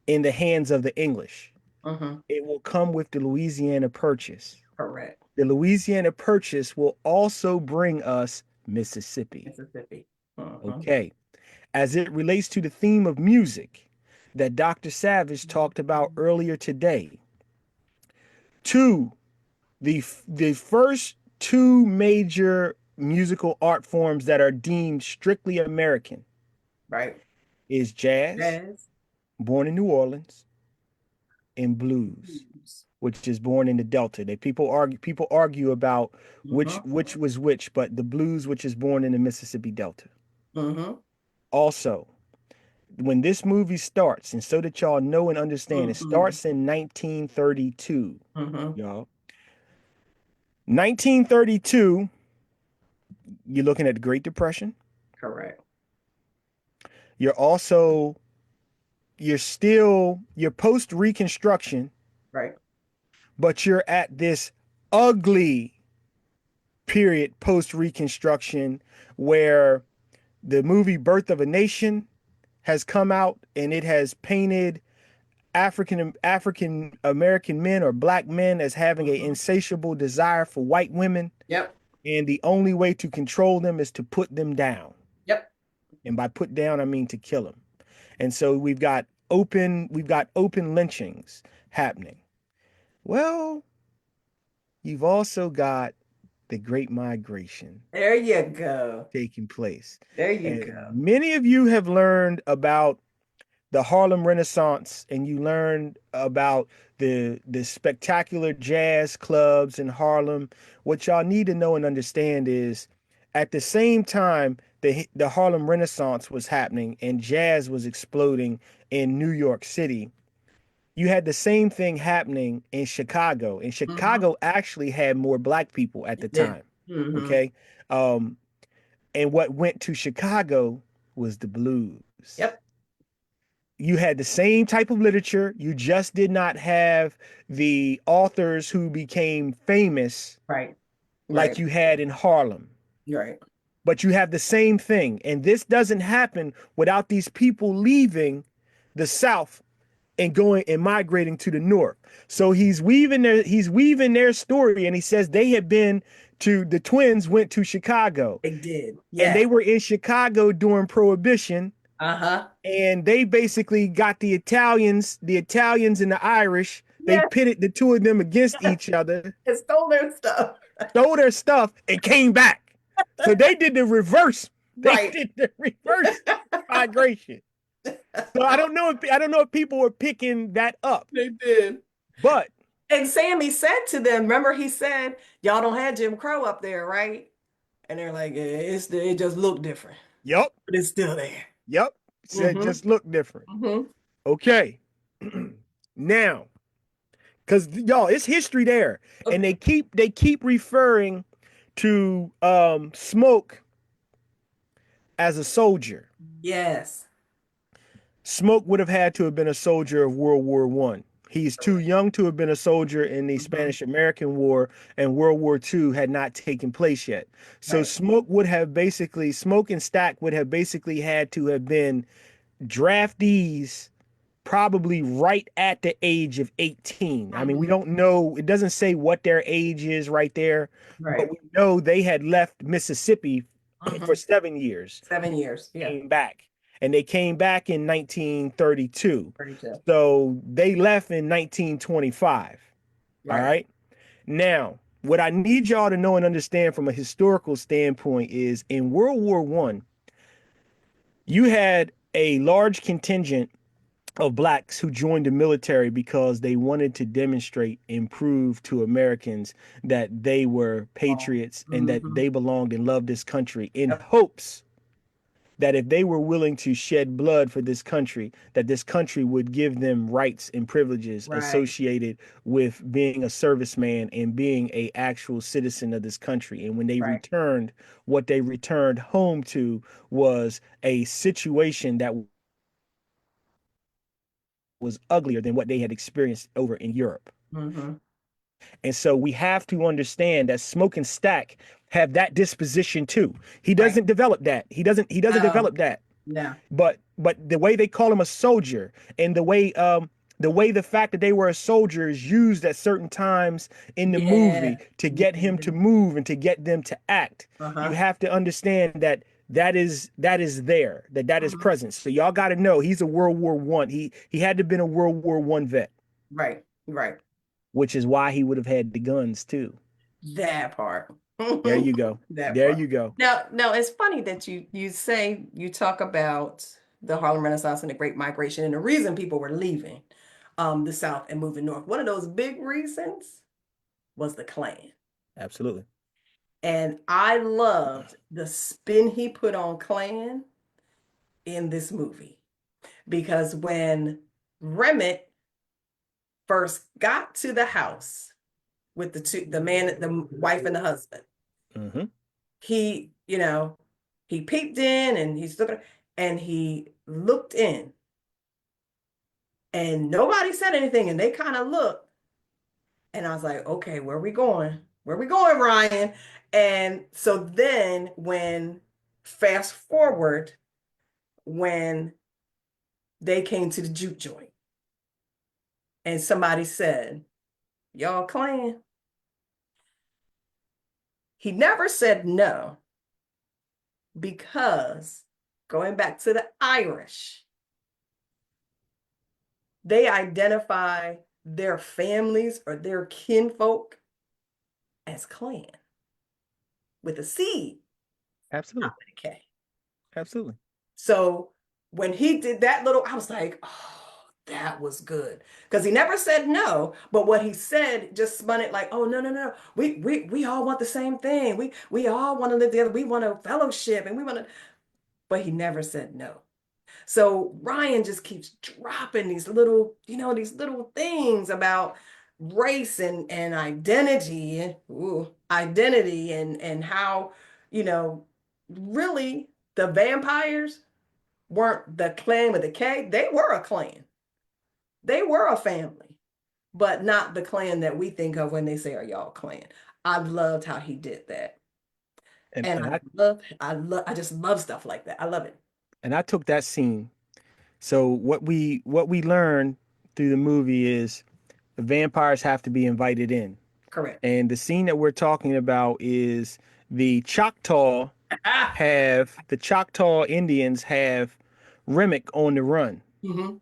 in the hands of the English, Mm-hmm. it will come with the Louisiana Purchase. Correct. The Louisiana Purchase will also bring us Mississippi. Mississippi. Mm-hmm. Okay. As it relates to the theme of music that Dr. Savage talked about earlier today, two, the first two major musical art forms that are deemed strictly American Right. is jazz, Jazz. born in New Orleans, and blues, Blues. which is born in the Delta. People argue about which Mm-hmm. which was which, but the blues, which is born in the Mississippi Delta. Mm-hmm. Also, when this movie starts, and so that y'all know and understand, it Mm-hmm. starts in 1932, Mm-hmm. y'all. 1932, you're looking at the Great Depression. Correct. You're also you're post Reconstruction, Right. but you're at this ugly period post Reconstruction where the movie Birth of a Nation has come out and it has painted African American men or black men as having an Mm-hmm. insatiable desire for white women, Yep. and the only way to control them is to put them down. Yep. And by put down, I mean to kill them. And so we've got open lynchings happening. Well, you've also got the Great Migration There you go. taking place. There you And go. many of you have learned about the Harlem Renaissance and you learned about the spectacular jazz clubs in Harlem. What y'all need to know and understand is at the same time the Harlem Renaissance was happening and jazz was exploding in New York City. You had the same thing happening in Chicago. And Mm-hmm. Chicago actually had more black people at the It did. time. Mm-hmm. Okay. Um, And what went to Chicago was the blues. Yep. You had the same type of literature. You just did not have the authors who became famous Right. like Right. you had in Harlem. Right. But you have the same thing. And this doesn't happen without these people leaving the South and going and migrating to the North. So he's weaving their story, and he says they had been to the twins went to Chicago, They did. and Yes. they were in Chicago during Prohibition, Uh-huh. and they basically got the Italians and the Irish. They Yes. pitted the two of them against each other, It stole their stuff. stole their stuff, and came back. So they did the reverse. They Right. did the reverse migration. So I don't know if people were picking that up, They did. but And Sammy said to them, remember he said, y'all don't have Jim Crow up there, right? And they're like, yeah, it just looked different, yep, but it's still there. yep. Said Mm-hmm. just look different. Mm-hmm. Okay. Now, because y'all, it's history there, and they keep referring to Smoke as a soldier. Yes. Smoke would have had to have been a soldier of World War One. He's too Correct. young to have been a soldier in the Mm-hmm. Spanish American War, and World War II had not taken place yet. So Right. Smoke and Stack would have basically had to have been draftees probably right at the age of 18. I mean, we Mm-hmm. don't know, it doesn't say what their age is right there, but Right. we know they had left Mississippi for Mm-hmm. 7 years, 7 years. Yeah. came back, and they came back in 1932. 32. So they left in 1925. All Right. right. Now, what I need y'all to know and understand from a historical standpoint is in World War One, you had a large contingent of blacks who joined the military because they wanted to demonstrate and prove to Americans that they were Oh. patriots and that Mm-hmm. they belonged and loved this country in Yep. hopes that if they were willing to shed blood for this country, that this country would give them rights and privileges Right. associated with being a serviceman and being a actual citizen of this country. And when they Right. returned, what they returned home to was a situation that was uglier than what they had experienced over in Europe. Mm-hmm. And so we have to understand that Smoke and Stack have that disposition too. He Right. doesn't develop that. He doesn't Oh, develop that. no. But the way they call him a soldier, and the way the fact that they were a soldier is used at certain times in the movie Yeah. to get him to Mhm. move and to get them to act, you Uh-huh. have to understand that that is there, that is Mhm. present. So y'all got to know he's a World War One. He had to have been a World War One vet, Right. Right. which is why he would have had the guns too. That part. There you go. That There part. you go. Now it's funny that you say you talk about the Harlem Renaissance and the Great Migration and the reason people were leaving the South and moving north. One of those big reasons was the Klan. Absolutely. And I loved the spin he put on Klan in this movie because when Remmett first got to the house with the man, the wife and the husband, Hmm. he he peeped in and he's looking and he looked in and nobody said anything and they kind of looked and I was like, okay, where are we going? Where are we going, Ryan? And so then when fast forward when they came to the juke joint and somebody said, y'all Klan? He never said no because going back to the Irish, they identify their families or their kinfolk as clan with a C, not Absolutely. with a K. Absolutely. So when he did that little, I was like, oh, that was good. Because he never said no, but what he said just spun it like, oh no, no, no. We all want the same thing. We all want to live together. We want a fellowship and we want to, but he never said no. So Ryan just keeps dropping these little things about race and identity and how, you know, really the vampires weren't the clan with the K. They were a clan. They were a family, but not the clan that we think of when they say, "Are y'all a clan?" I loved how he did that. And And and I I just love stuff like that. I love it. and I took that scene. So what we learn through the movie is the vampires have to be invited in. Correct. And the scene that we're talking about is Ah, the Choctaw Indians have Remick on the run. hmm.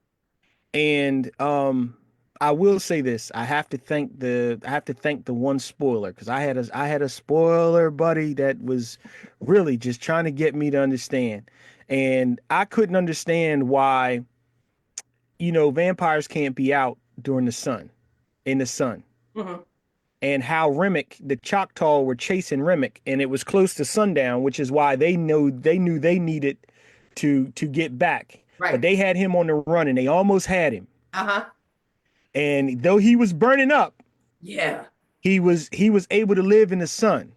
And I will say this. I have to thank the one spoiler because I had a spoiler buddy that was really just trying to get me to understand. And I couldn't understand why, vampires can't be out during in the sun. Hmm. And how Remick, the Choctaw were chasing Remick, and it was close to sundown, which is why they knew they needed to get back. But Right. they had him on the run and they almost had him. Uh-huh. And though he was burning up, Yeah. he was able to live in the sun.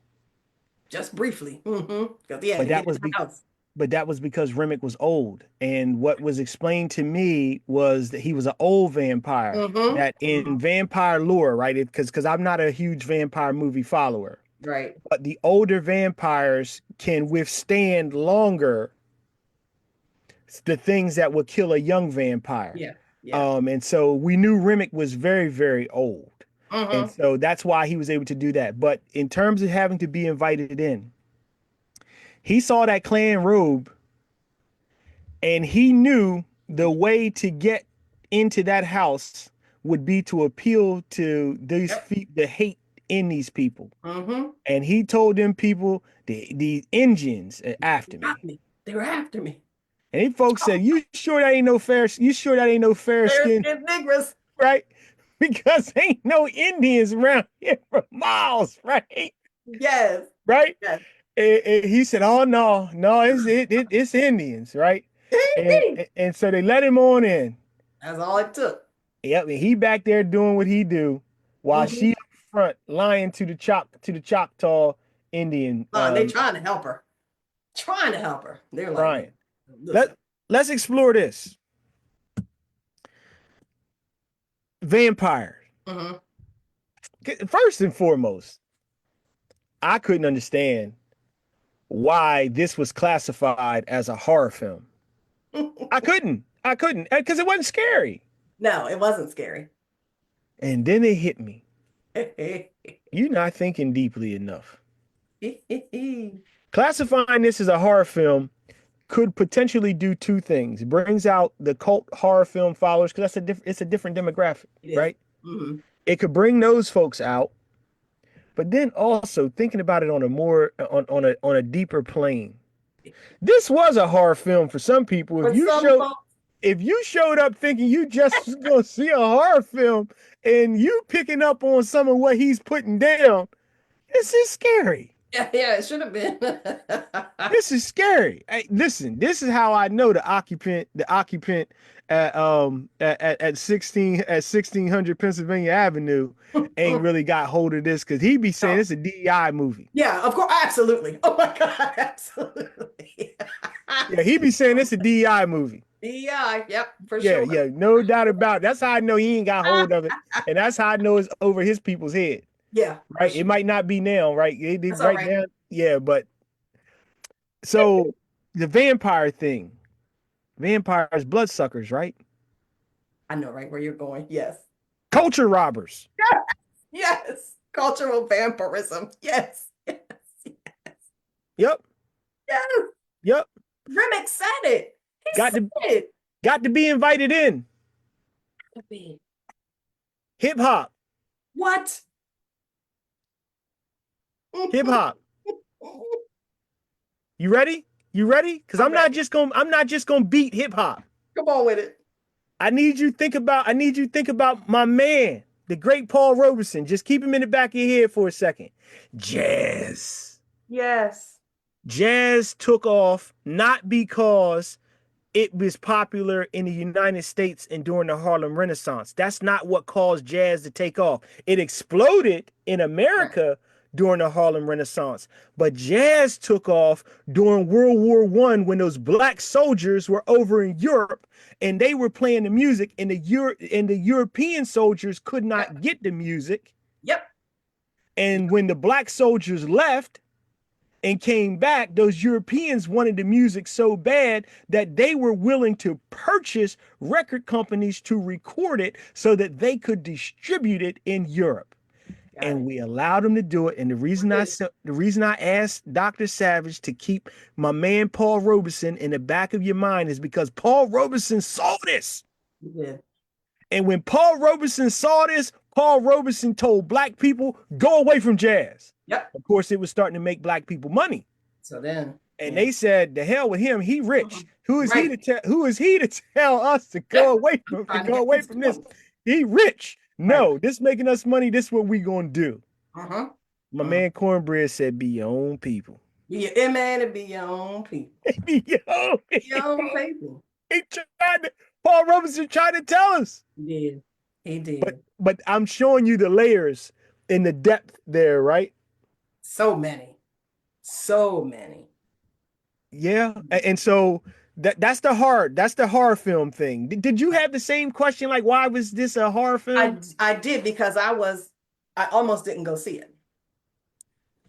Just briefly. Because he had But to get that in was the be, house. but that was because Remick was old. And what was explained to me was that he was an old vampire. Hmm. That in Hmm. vampire lore, right? Because I'm not a huge vampire movie follower, Right. but the older vampires can withstand longer the things that would kill a young vampire. Yeah. Yeah. And so we knew Remick was very, very old. And Hmm. so that's why he was able to do that. But in terms of having to be invited in, he saw that clan robe and he knew the way to get into that house would be to appeal to Yep. the hate in these people. Hmm. And he told them people, the Indians are after Got me. me. They were after me. And these folks said, You sure that ain't no fair Fair skin, skinned Negroes. right? Because ain't no Indians around here for miles, right? Yes. Right? Yes. And he said, "Oh no, no, it's Indians, right?" And so they let him on in. That's all it took. Yep, and he back there doing what he do, while Hmm. she up front lying to the Choctaw Indian, They trying to help her. Trying to help her. They're like, crying. listen. Let let's explore this vampire. Hmm. First and foremost, I couldn't understand why this was classified as a horror film. I couldn't, because it wasn't scary. No, it wasn't scary. And then it hit me. You're not thinking deeply enough. Classifying this as a horror film could potentially do two things. It brings out the cult horror film followers because it's a different demographic, It is. right? Hmm. It could bring those folks out, but then also thinking about it on a more on a deeper plane. This was a horror film for some people. For some folks, If you showed up thinking you just gonna see a horror film and you picking up on some of what he's putting down, this is scary. yeah, yeah, it should have been. This is scary. Hey, listen, this is how I know the occupant at 1600 Pennsylvania Avenue ain't really got hold of this because he be saying No. it's a DEI movie. Yeah, of course, absolutely. Oh my God, absolutely. Yeah, he be saying it's a DEI movie. Yeah, yep, for Yeah, sure. yeah, no doubt about it. That's how I know he ain't got hold of it. And that's how I know it's over his people's head. Yeah, for Right? It sure. might not be now, right? That's all Right right. now, yeah, but so the vampire thing, vampires, bloodsuckers, right? I know right where you're going. Yes. Culture robbers. Yes. Cultural vampirism. Yes. Yes. Yep, Yes. yep. Remick said it. He Got to said it. got to be invited in. Hip hop, What? hip hop. You ready? You ready? Because I'm ready. I'm not just gonna beat hip hop. Come on with it. I need you to think about my man, the great Paul Robeson. Just keep him in the back of your head for a second. Jazz. Yes. Jazz took off not because it was popular in the United States and during the Harlem Renaissance. That's not what caused jazz to take off. It exploded in Right. America during the Harlem Renaissance. But jazz took off during World War One when those black soldiers were over in Europe and they were playing the music, and the European soldiers could Yep. not get the music. Yep. And when the black soldiers left and came back, those Europeans wanted the music so bad that they were willing to purchase record companies to record it so that they could distribute it in Europe. Got And it. we allowed them to do it. And the reason I asked Dr. Savage to keep my man Paul Robeson in the back of your mind is because Paul Robeson saw this. You did. And when Paul Robeson saw this, Paul Robeson told black people, go away from jazz. Yep. Of course, it was starting to make black people money. So then, And yeah. they said, "The hell with him. He rich. Who is he Right. to tell? Who is he to tell us to Yep. go away from Trying to get this this? point. He rich. Right. No, this making us money. This is what we gonna do." Uh-huh. My Uh-huh. man Cornbread said, "Be your own people. Be your man and be your own people. Be your own Your own people." people. He tried to, Paul Robinson tried to tell us, He did. He did. but I'm showing you the layers and the depth there, right? So many. So many. Yeah, and so that's the horror film thing. Did you have the same question, like why was this a horror film? I did because I almost didn't go see it.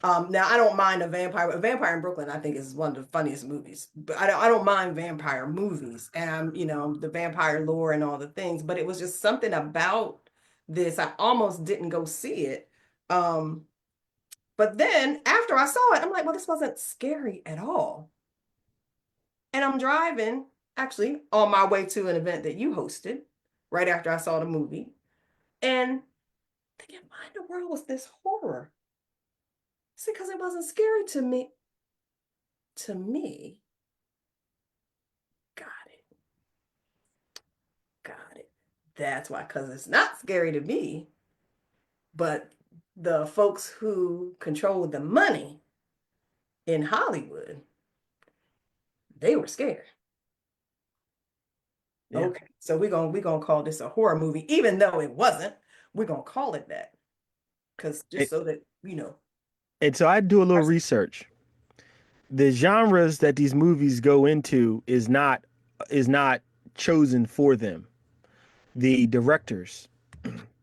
Now I don't mind a vampire in Brooklyn, I think is one of the funniest movies. But I don't mind vampire movies and the vampire lore and all the things, but it was just something about this. I almost didn't go see it. Um, but then after I saw it, I'm like, well, this wasn't scary at all. And I'm driving, actually, on my way to an event that you hosted right after I saw the movie. And thinking, why in the world was this horror? See, because it wasn't scary to me. To me, got it. Got it. That's why, because it's not scary to me, but the folks who control the money in Hollywood, they were scared. Yeah. Okay, so we're gonna call this a horror movie, even though it wasn't. We're gonna call it that, because And, just so that and so I do a little our research. The genres that these movies go into is not chosen for them. The directors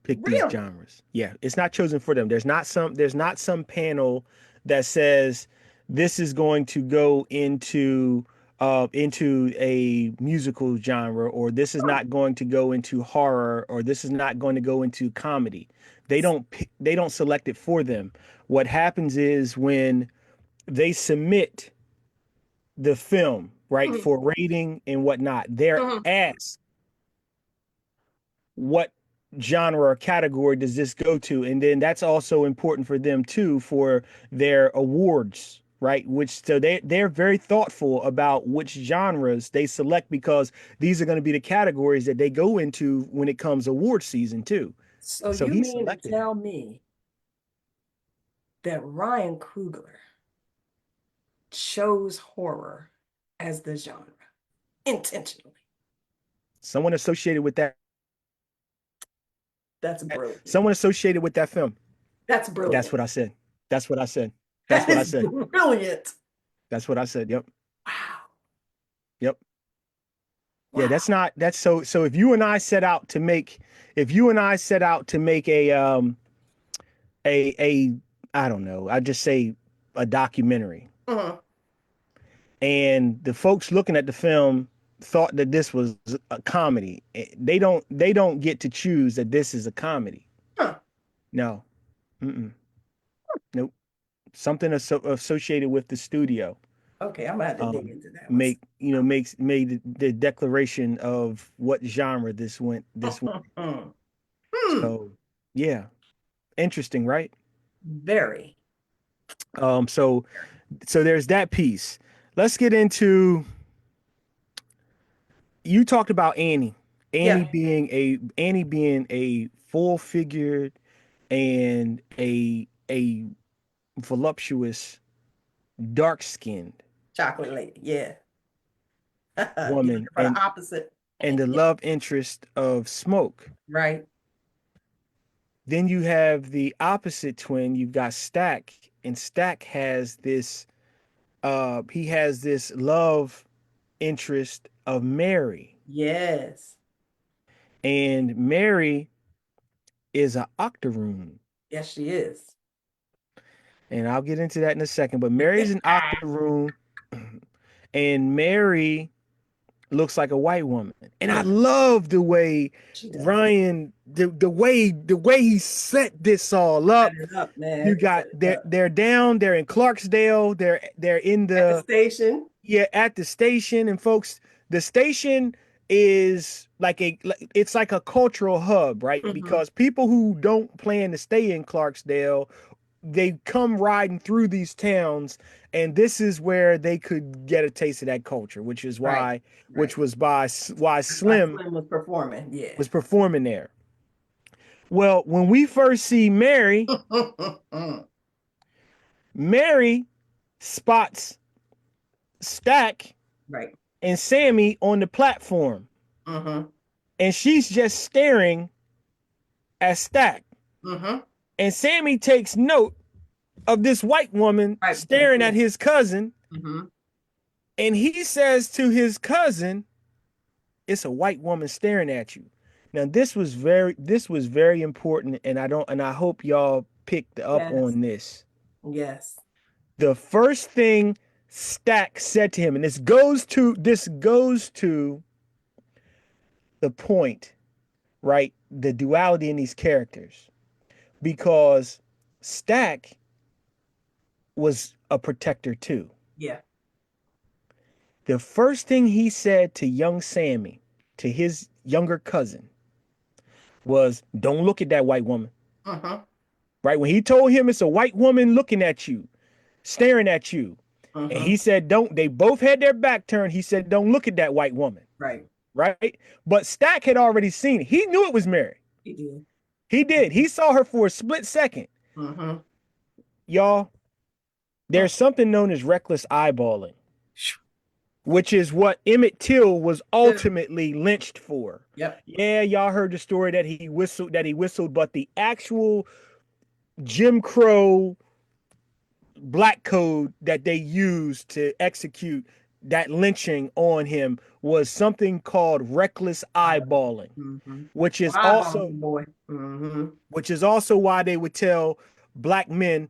pick these really. genres. Yeah, it's not chosen for them. There's not some panel that says this is going to go into a musical genre, or this is Huh. not going to go into horror, or this is not going to go into comedy. They don't select it for them. What happens is when they submit the film, right, Mhm, for rating and whatnot, they're mhm. asked what genre or category does this go to, and then that's also important for them too for their awards, right? Which so they're very thoughtful about which genres they select because these are going to be the categories that they go into when it comes award season too. So So you he mean to selected that. tell me that Ryan Coogler chose horror as the genre intentionally? Someone associated with that That's brilliant. someone associated with that film. That's That's brilliant. what I said. That's what I said. That's That what I is said. brilliant. That's what I said. Yep. Wow. Yep. Yeah, Wow. that's so if you and I set out to make if you and I set out to make a I don't know, I just say a documentary, Uh-huh. and the folks looking at the film thought that this was a comedy. They don't get to choose that this is a comedy. Huh. No. Mm-mm. Nope. Something associated with the studio Okay, I'm gonna have to dig um into that one. make makes made the declaration of what genre this went. Hmm. So yeah, interesting, right? Very. Um, so so there's that piece. Let's get into you talked about Annie. Yeah. Annie being a full figured and a voluptuous, dark skinned Chocolate lady. Yeah. You're woman looking for the opposite. and the love interest of Smoke. Right. Then you have the opposite twin. You've got Stack, and Stack has this he has this love interest of Mary. Yes. And Mary is an octoroon. Yes, she is. And I'll get into that in a second. But Mary's an octoroon, and Mary looks like a white woman. And I Mm, love the way she does. Ryan, the way he set this all Set up. it up, man. You He got set it up. they're down, they're in Clarksdale, they're in At the the station. yeah, at the station. And folks, the station is it's like a cultural hub, right? Hmm. Because people who don't plan to stay in Clarksdale, they come riding through these towns, and this is where they could get a taste of that culture, which is Right. why Right. why That's why Slim Slim was performing. Yeah. was performing there. Well, when we first see Mary, Mary spots Stack Right. and Sammy on the platform, Hmm. and she's just staring at Stack. Hmm. And Sammy takes note of this white woman Right. staring at his cousin, Hmm. and he says to his cousin, "It's a white woman staring at you." Now this was very important, and I hope y'all picked up Yes. on this. Yes. The first thing Stack said to him, and this goes to the point, right? The duality in these characters, because Stack was a protector too. Yeah. The first thing he said to young Sammy, to his younger cousin, was, "Don't look at that white woman." Hmm. Right? When he told him it's a white woman looking at you, staring at you, and Hmm. he said, "Don't," they both had their back turned. He said, "Don't look at that white woman." Right. Right? But Stack had already seen it. He knew it was Mary. He did. He did. He saw her for a split second. Hmm. Y'all, there's something known as reckless eyeballing, which is what Emmett Till was ultimately lynched for. Yep. Yeah, y'all heard the story that he whistled, but the actual Jim Crow black code that they used to execute that lynching on him was something called reckless eyeballing, Mm-hmm. which is Eyeball also him, boy. Hmm. why they would tell black men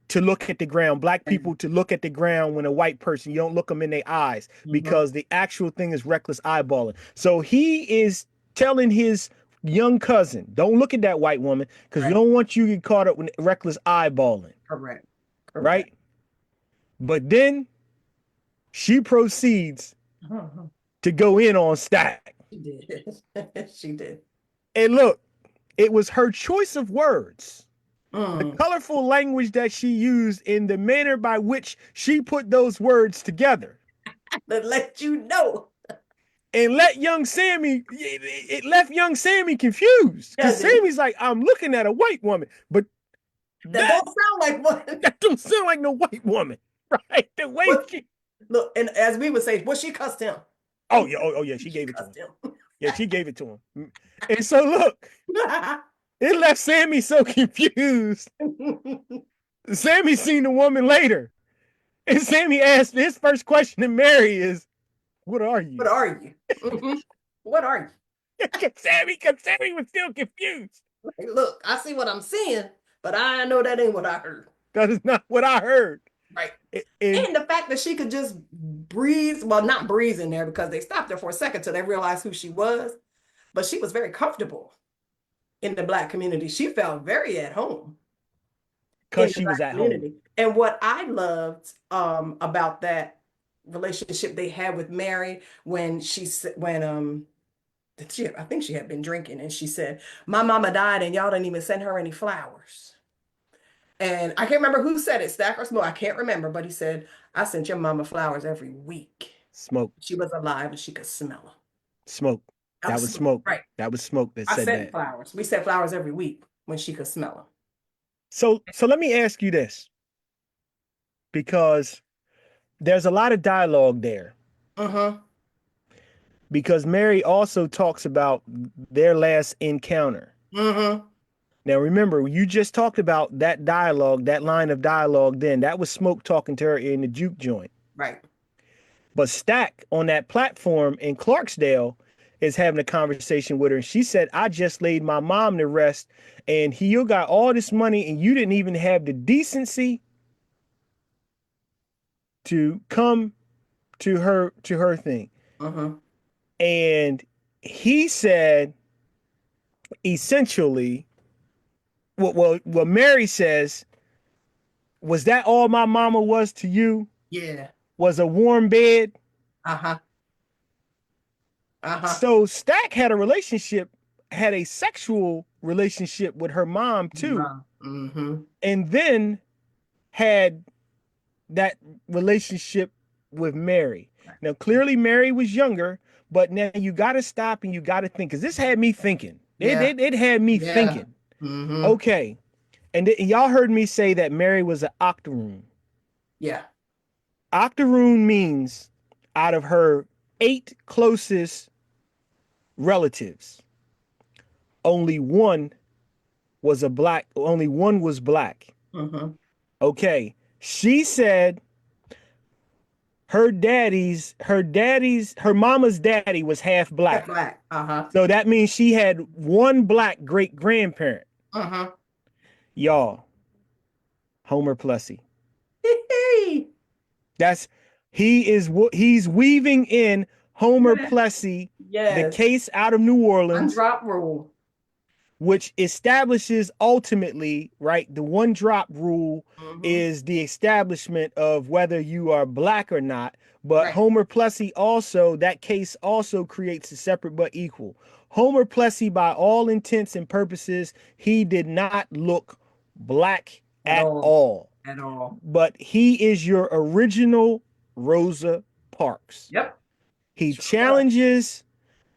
to look at the ground, black people to look at the ground when a white person, you don't look them in their eyes, Hmm. because the actual thing is reckless eyeballing. So he is telling his young cousin, don't look at that white woman because we Right. don't want you to get caught up with reckless eyeballing, Correct. Correct. right? But then she proceeds Mhm. to go in on Stack. She did. She did. And look, it was her choice of words, the Mm. colorful language that she used, in the manner by which she put those words together, But let you know. and it left young Sammy confused, because Yeah, dude. Sammy's like, "I'm looking at a white woman, but That that don't sound like one. that don't sound like no white woman." Right? The way What? she Look, and as we would say, well, she cussed him. oh yeah, she She gave it to him. cussed him. Yeah, she gave it to him. And so look, it left Sammy so confused. Sammy seen the woman later, and Sammy asked, his first question to Mary is, "What are What you?" are you? Mhm. What are Sammy was still confused. you? Like, look, I see what I'm seeing, but I know that ain't what I heard. That is not what I heard. Right. And And the fact that she could just breathe, well, not breathe in there because they stopped her for a second till they realized who she was, but she was very comfortable in the Black community. She felt very at home because in the she was Black at home. community. And what I loved about that relationship they had with Mary when I think she had been drinking and she said, "My mama died and y'all didn't even send her any flowers." And I can't remember who said it, Stack or Smoke. I can't remember, but he said, "I sent your mama flowers every week. Smoke, She was alive and she could smell them." smoke. That That was was Smoke, smoke. right? That was smoke that I said sent that. flowers. We sent flowers every week when she could smell So let me ask you this, because there's a lot of dialogue there. them. Mm-hmm. Because Mary also talks about their last encounter. Mm-hmm. Now remember, you just talked about that dialogue, that line of dialogue then. That was Smoke talking to her in the juke joint. Right. But Stack on that platform in Clarksdale is having a conversation with her. And she said, I just laid my mom to rest and you got all this money and you didn't even have the decency to come to her thing. Mm-hmm. And he said essentially what Mary says, was that all my mama was to you? Yeah. Was a warm bed? Uh-huh. Uh-huh. So Stack had a sexual relationship with her mom too, Mm-hmm. and then had that relationship with Mary. Now, clearly, Mary was younger, but now you got to stop and you got to think, because this had me thinking. It, Yeah. it, it had me Yeah. thinking, Mm-hmm. okay. And y'all heard me say that Mary was an octoroon. Yeah. Octoroon means out of her 8 closest relatives, only one only one was black. Mm-hmm. Okay. She said her mama's daddy was half That's black. black. Uh-huh. So that means she had one black great grandparent. Uh-huh. Y'all, Homer Plessy. Hey. That's he's weaving in Homer Plessy, the Yes. case out of New One Orleans, drop rule. which establishes ultimately, right? The one drop rule Mm-hmm. is the establishment of whether you are black or not. But Right. Homer Plessy also, that case also creates a separate but equal. Homer Plessy, by all intents and purposes, he did not look black At at all. all. At all. But he is your original Rosa Parks. Yep. He Sure was. challenges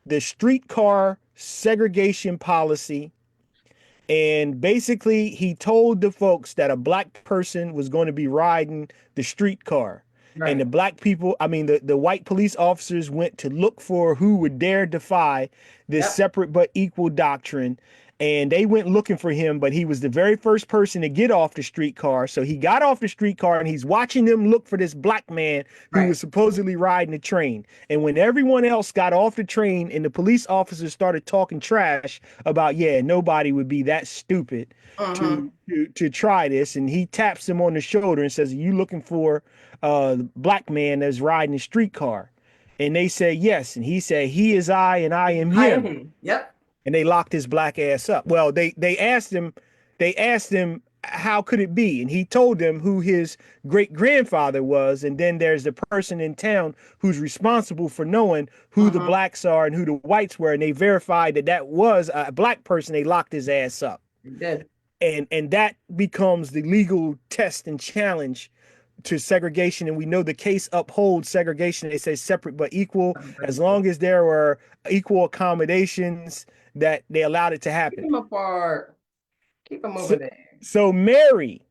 the streetcar segregation policy, and basically, he told the folks that a black person was going to be riding the streetcar. And the Right. black people, I mean, the white police officers went to look for who would dare defy this Yep. separate but equal doctrine. And they went looking for him, but he was the very first person to get off the streetcar. So he got off the streetcar and he's watching them look for this black man who Right. was supposedly riding the train. And when everyone else got off the train and the police officers started talking trash about, yeah, nobody would be that stupid Mm-hmm. to try this, and he taps him on the shoulder and says, "Are you looking for a black man that's riding a streetcar?" And they say yes, and he said, "He is I, and I am I am him." him. Yep. And they locked his black ass up. Well, they asked him how could it be, and he told them who his great grandfather was, and then there's the person in town who's responsible for knowing who the Mm-hmm. blacks are and who the whites were, and they verified that that was a black person. They locked his ass up, You did. and that becomes the legal test and challenge to segregation. And we know the case upholds segregation. They say separate but equal, But as equal. long as there were equal accommodations, that they allowed it to Keep happen. them apart. Keep them over So, there. so Mary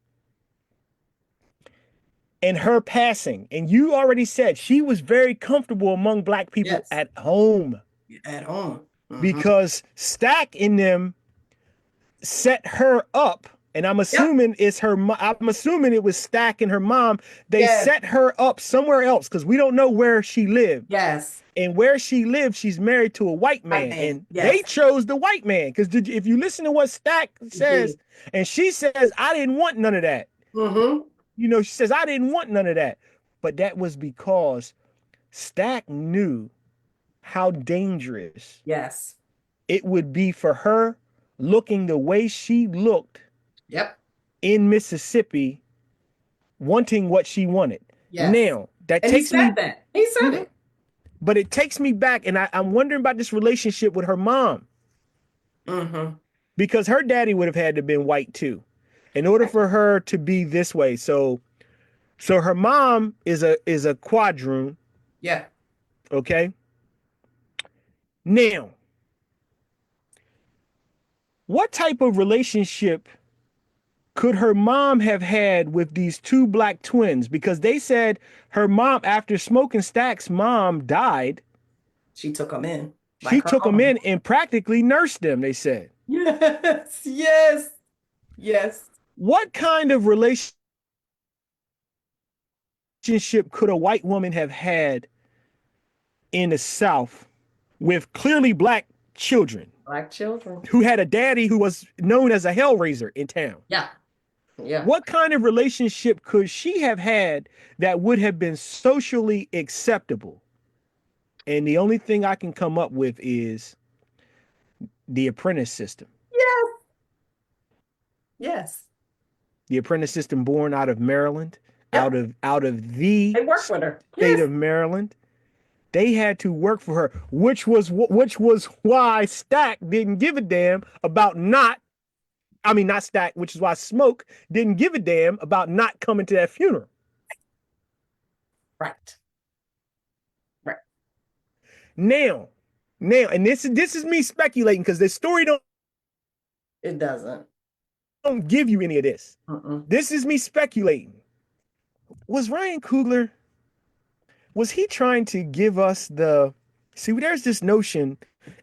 and her passing, and you already said she was very comfortable among black people Yes. at home At home. Mm-hmm. because Stack in them set her up. And I'm Yep. assuming I'm assuming it was Stack and her mom. They Yes. set her up somewhere else because we don't know where she lived. Yes. And where she lives, she's married to a white Right man. man. And they Yes. chose the white man. Because if you listen to what Stack You says, did. and she says, I didn't want none of that. Mm-hmm. She says, I didn't want none of that. But that was because Stack knew how dangerous Yes. it would be for her looking the way she looked Yep. in Mississippi, wanting what she wanted. Yes. Now, that And he takes said me, that. He said Mhm. it. But it takes me back, and I'm wondering about this relationship with her mom, Mm-hmm. because her daddy would have had to have been white too, in order for her to be this way. So her mom is a quadroon, Yeah. okay? Now, what type of relationship could her mom have had with these two black twins? Because they said her mom, after Smoking Stack's mom died, She took him in she like her took them own. in and practically nursed them, they said. Yes, yes, yes. What kind of relationship could a white woman have had in the South with clearly black children Black children. who had a daddy who was known as a hellraiser in town? Yeah, yeah. What kind of relationship could she have had that would have been socially acceptable? And the only thing I can come up with is the apprentice system. Yes, yes. The apprentice system born out of Maryland, out Yep. of out of the They work with her. state Yes. of Maryland. They had to work for her, which was why Stack didn't give a damn about not. I mean, not Stack, which is why Smoke didn't give a damn about not coming to that funeral. Right. Right. Now, and this is me speculating because the story It doesn't. don't give you any of this. Mm-mm. This is me speculating. Was Ryan Coogler, was he trying to give us the see? There's this notion,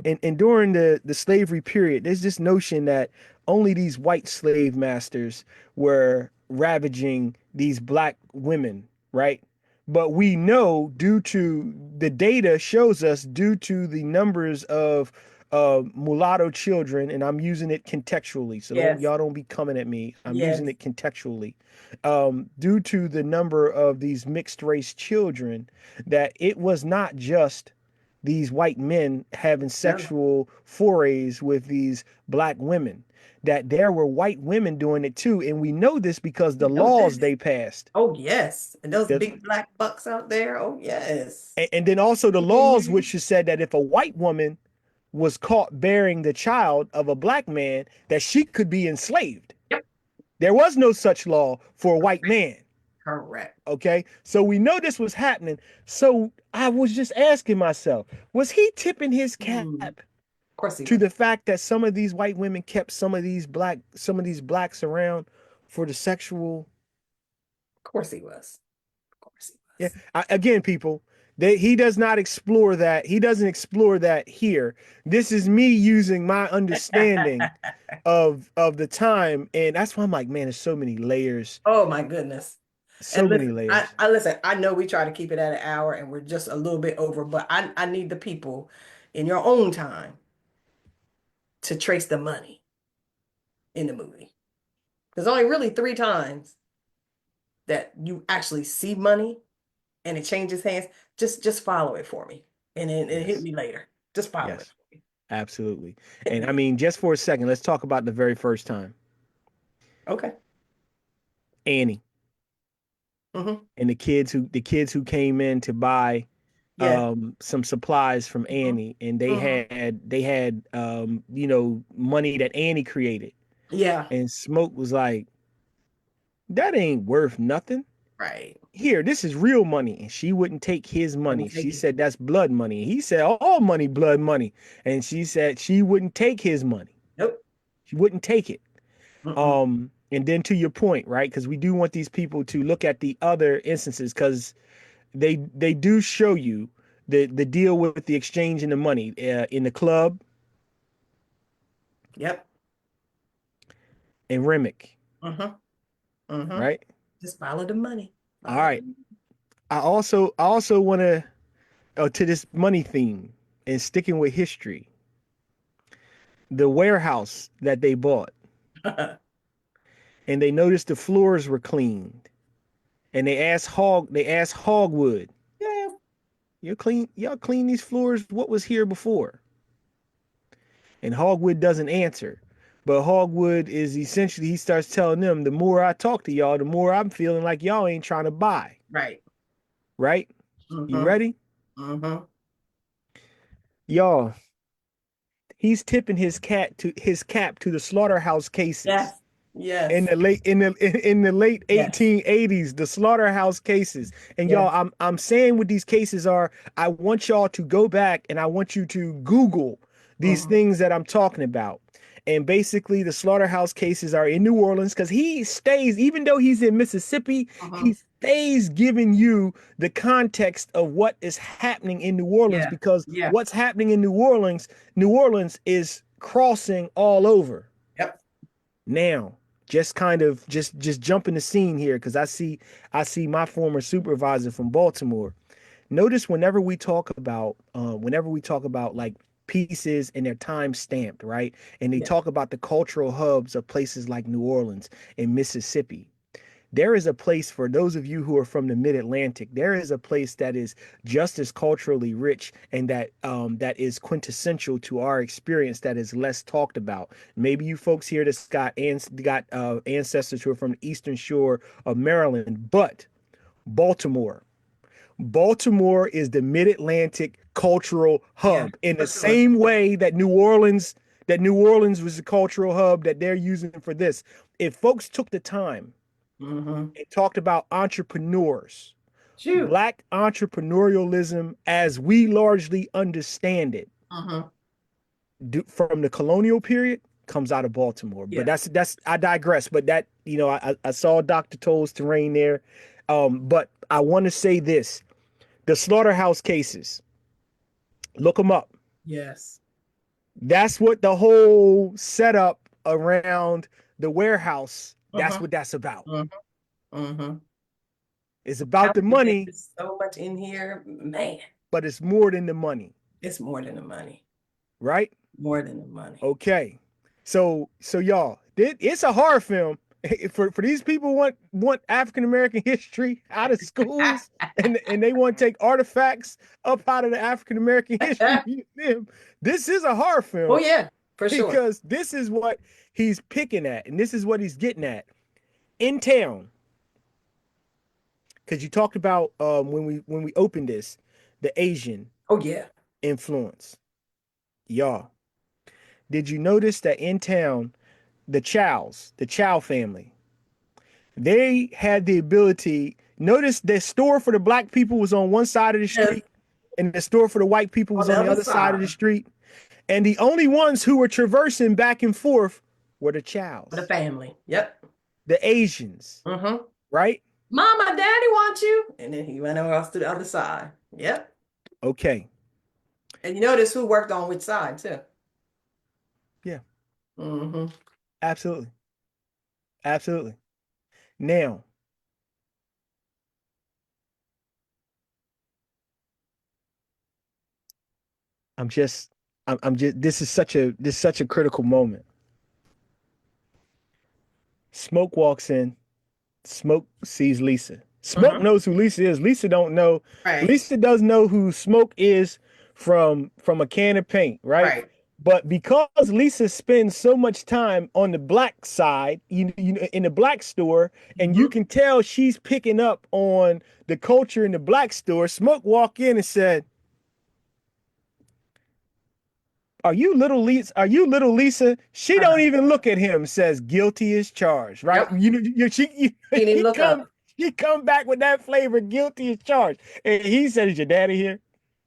and during the slavery period, there's this notion that only these white slave masters were ravaging these black women, right? But we know, due to the data shows us, due to the numbers of mulatto children, and I'm using it contextually, so don't Yes. y'all don't be coming at me. I'm using Yes. it contextually. Due to the number of these mixed race children, that it was not just these white men having No. sexual forays with these black women, that there were white women doing it too. And we know this because We the know laws this. they passed. Oh, yes. And those The, big black bucks out there. Oh, yes. and then also the laws Mhm. which said that if a white woman was caught bearing the child of a black man, that she could be enslaved. Yep. There was no such law for a white man. Correct. Okay. So we know this was happening. So I was just asking myself, was he tipping his cap Of course he to was. the fact that some of these white women kept some of these blacks around for the sexual? Of course he was. Of course he Yeah. was. Again, people, he does not explore that. He doesn't explore that here. This is me using my understanding of the time, and that's why I'm like, man, there's so many layers, Oh my goodness. And so many listen, layers. I listen, I know we try to keep it at an hour and we're just a little bit over, but I need the people in your own time to trace the money in the movie. There's only really three times that you actually see money and it changes hands. Just follow it for me. And then it hit Yes, me later. Just follow it yes, for me. absolutely. Hit And me I later. mean, just for a second, let's talk about the very first time. Okay. Annie Hmm. and the kids who came in to buy Yeah. some supplies from Hmm. Annie, and they Hmm. had money that Annie created, Yeah. and Smoke was like, that ain't worth nothing. Right. Here, this is real money. And she wouldn't take his Wouldn't money. take She it. said that's blood money. He said all money, blood money. And she said she wouldn't take his money. Nope. She wouldn't take it. Mm-mm. And then to your point, right? Because we do want these people to look at the other instances, because they do show you the deal with the exchange and the money in the club Yep. and Remick, Mm-hmm. Mm-hmm. right? Just follow the money. All Follow the right. money. I also want to this money theme and sticking with history, the warehouse that they bought, and they noticed the floors were cleaned, and they asked Hogwood, Yeah. y'all clean these floors, what was here before? And Hogwood doesn't answer, but Hogwood is essentially, he starts telling them, the more I talk to y'all, the more I'm feeling like y'all ain't trying to buy. Right. Right? You Mm-hmm. ready? Mm-hmm. Y'all, he's tipping his cap to the slaughterhouse cases Yes. in Yes. the late Yes. 1880s, the slaughterhouse cases. And y'all, Yes. I'm saying what these cases are. I want y'all to go back and I want you to Google these Mm-hmm. things that I'm talking about. And basically, the slaughterhouse cases are in New Orleans, because he stays, even though he's in Mississippi, Mm-hmm. he stays giving you the context of what is happening in New Orleans, Yeah. because Yeah. what's happening in New Orleans is crossing all over. Yep. Now, just kind of just jumping the scene here because I see my former supervisor from Baltimore. Notice whenever we talk about like pieces and their time stamped, right? And they Yeah. talk about the cultural hubs of places like New Orleans and Mississippi. There is a place for those of you who are from the mid-Atlantic. There is a place that is just as culturally rich and that is quintessential to our experience that is less talked about. Maybe you folks here that's got ancestors who are from the Eastern Shore of Maryland, but Baltimore. Baltimore is the mid-Atlantic cultural Yeah, hub in for the sure. same way that New Orleans was the cultural hub that they're using for this. If folks took the time Mm-hmm. and talked about entrepreneurs, Shoot. black entrepreneurialism as we largely understand it Mm-hmm. from the colonial period comes out of Baltimore. But Yeah. that's I digress. But I saw Dr. Toll's terrain there. But I want to say this: the slaughterhouse cases, look them up. Yes. That's what the whole setup around the warehouse. That's Mm-hmm. what that's about. Mm-hmm. Mm-hmm. It's How about the we get money, this so much in here, man. but it's more than the money, It's more than the money. right? More than the money. Okay. So y'all, it's a horror film. For these people want African American history out of schools and they want to take artifacts up out of the African American History Museum. This is a horror Oh film yeah, for sure. because this is what he's picking at and this is what he's getting at in town. Because you talked about when we opened this, the Asian Oh yeah. influence. Y'all, did you notice that in town the Chow family, they had the ability. Notice the store for the black people was on one side of the Yes. street, and the store for the white people On was the on the other other side of the side, street. And the only ones who were traversing back and forth were the for the Chows, family. Yep. the Asians, Mm-hmm. right? Mama, Daddy wants you. And then he went across to the other side. Yep. Okay, And you notice who worked on which side too. yeah, Mm-hmm. absolutely, absolutely. Now, I'm just, I'm just. This is such a critical moment. Smoke walks in. Smoke sees Lisa. Smoke Mm-hmm. knows who Lisa is. Lisa don't know. Right. Lisa does know who Smoke is from a can of paint, right? Right. But because Lisa spends so much time on the black side, in the black store, and you Mm-hmm. can tell she's picking up on the culture in the black store, Smoke walked in and said, "Are you little Lisa? Are you little Lisa?" She don't Uh-huh. even look at him. Says guilty as charged. Right? Yep. He didn't He look come up. he come back with that flavor. Guilty as charged. And he said, "Is your daddy here?"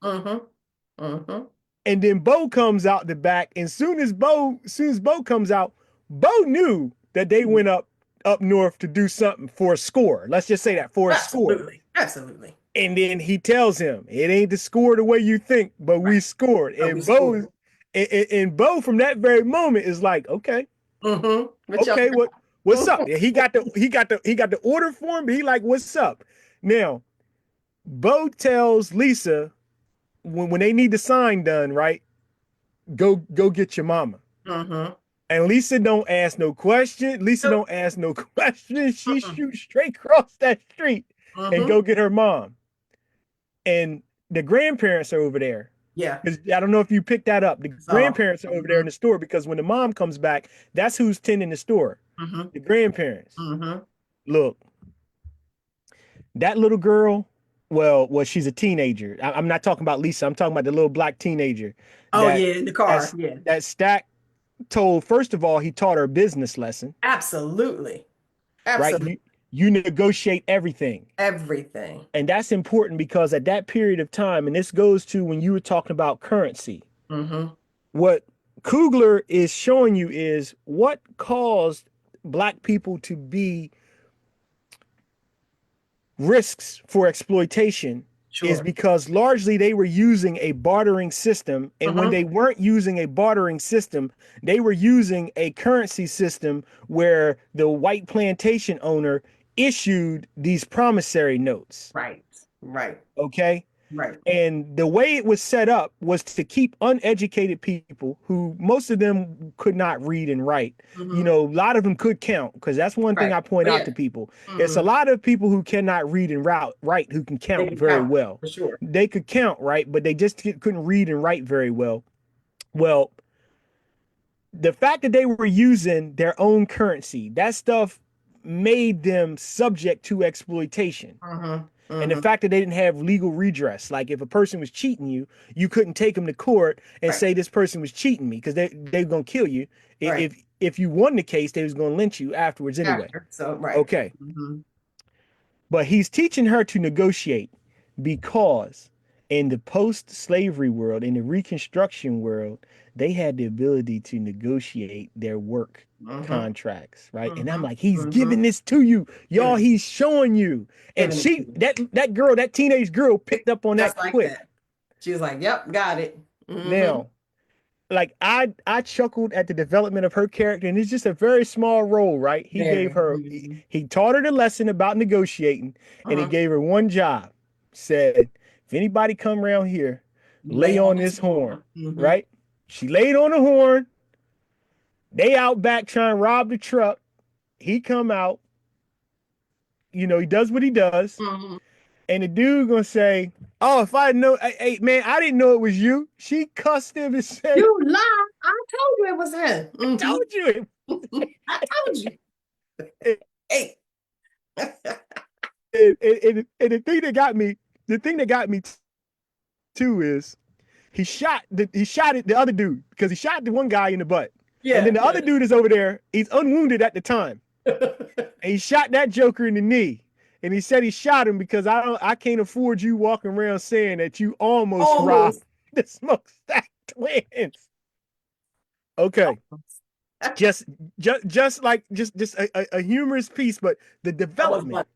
Mm-hmm. Mm-hmm. And then Bo comes out the back. And soon as Bo comes out, Bo knew that they went up north to do something for a score. Let's just say that for a score. Absolutely. Absolutely. And then he tells him, "It ain't the score the way you think, but we Right. scored." So we And scored. Bo from that very moment is like, "Okay, Mm-hmm. What y'all okay, what's up?" doing? Yeah, he got the order form, but he like, "What's up?" Now, Bo tells Lisa when they need the sign done, right? Go get your mama. Mm-hmm. And Lisa don't ask no question. Lisa Nope. don't ask no question. She Mm-mm. shoots straight across that street and Mm-hmm. go get her mom. And the grandparents are over there. Yeah. Because I don't know if you picked that up. The So. grandparents are over there Mm-hmm. in the store because when the mom comes back, that's who's tending the store. Mm-hmm. The grandparents. Mm-hmm. Look, that little girl, well, she's a teenager. I'm not talking about Lisa. I'm talking about the little black teenager Oh that yeah, in the car. that's Yeah. that Stack told. First of all, he taught her a business lesson, Absolutely. right? Absolutely. You negotiate everything. Everything. And that's important because at that period of time, and this goes to when you were talking about currency, Mm-hmm. what Coogler is showing you is what caused black people to be risks for exploitation is Sure. because largely they were using a bartering system. And when Mm-hmm. they weren't using a bartering system, they were using a currency system where the white plantation owner issued these promissory notes. Right. Right. Okay. Right. And the way it was set up was to keep uneducated people who most of them could not read and write. You Mm-hmm. know, a lot of them could count because that's one thing Right. I point Oh out yeah. to people. It's a Mm-hmm. lot of people who cannot read and write who can They count can very count well. for sure. They could count, right? But they just couldn't read and write very well. Well, the fact that they were using their own currency, that stuff made them subject to exploitation. Mm-hmm. And the Mm-hmm. fact that they didn't have legal redress, like if a person was cheating you, you couldn't take them to court and Right. say this person was cheating me because they're gonna kill you. Right. If you won the case, they was gonna lynch you afterwards anyway. After. So right. Okay, Mm-hmm. but he's teaching her to negotiate because in the post-slavery world, in the Reconstruction world, they had the ability to negotiate their work Mm-hmm. contracts, right? And I'm Mm-hmm. like, he's Mm-hmm. giving this to you, y'all. Giving it. He's showing you. And Giving it to she, you. that girl, that teenage girl, picked up on Just that like quick. that. She was like, "Yep, got it." Mm-hmm. Now, like I chuckled at the development of her character, and it's just a very small role, right? He gave Very. her Mm-hmm. he taught her the lesson about negotiating, and he Mm-hmm. gave her one job. Said, if anybody come around here, You lay lay on on this this horn, horn. Mm-hmm. right? She laid on the horn. They out back trying to rob the truck. He come out, he does what he does, Mm-hmm. and the dude gonna say, "Oh, if I know, hey man, I didn't know it was you." She cussed him and said, You lie. I told you it was him. "I told you." I told you. And, Hey. and the thing that got me too is he shot at the other dude because he shot the one guy in the butt, and then Yeah, the other yeah. dude is over there. He's unwounded at the time, and he shot that joker in the knee. And he said he shot him because I can't afford you walking around saying that you almost robbed Almost. the smokestack twins. Okay, just just a humorous piece, but the That was development,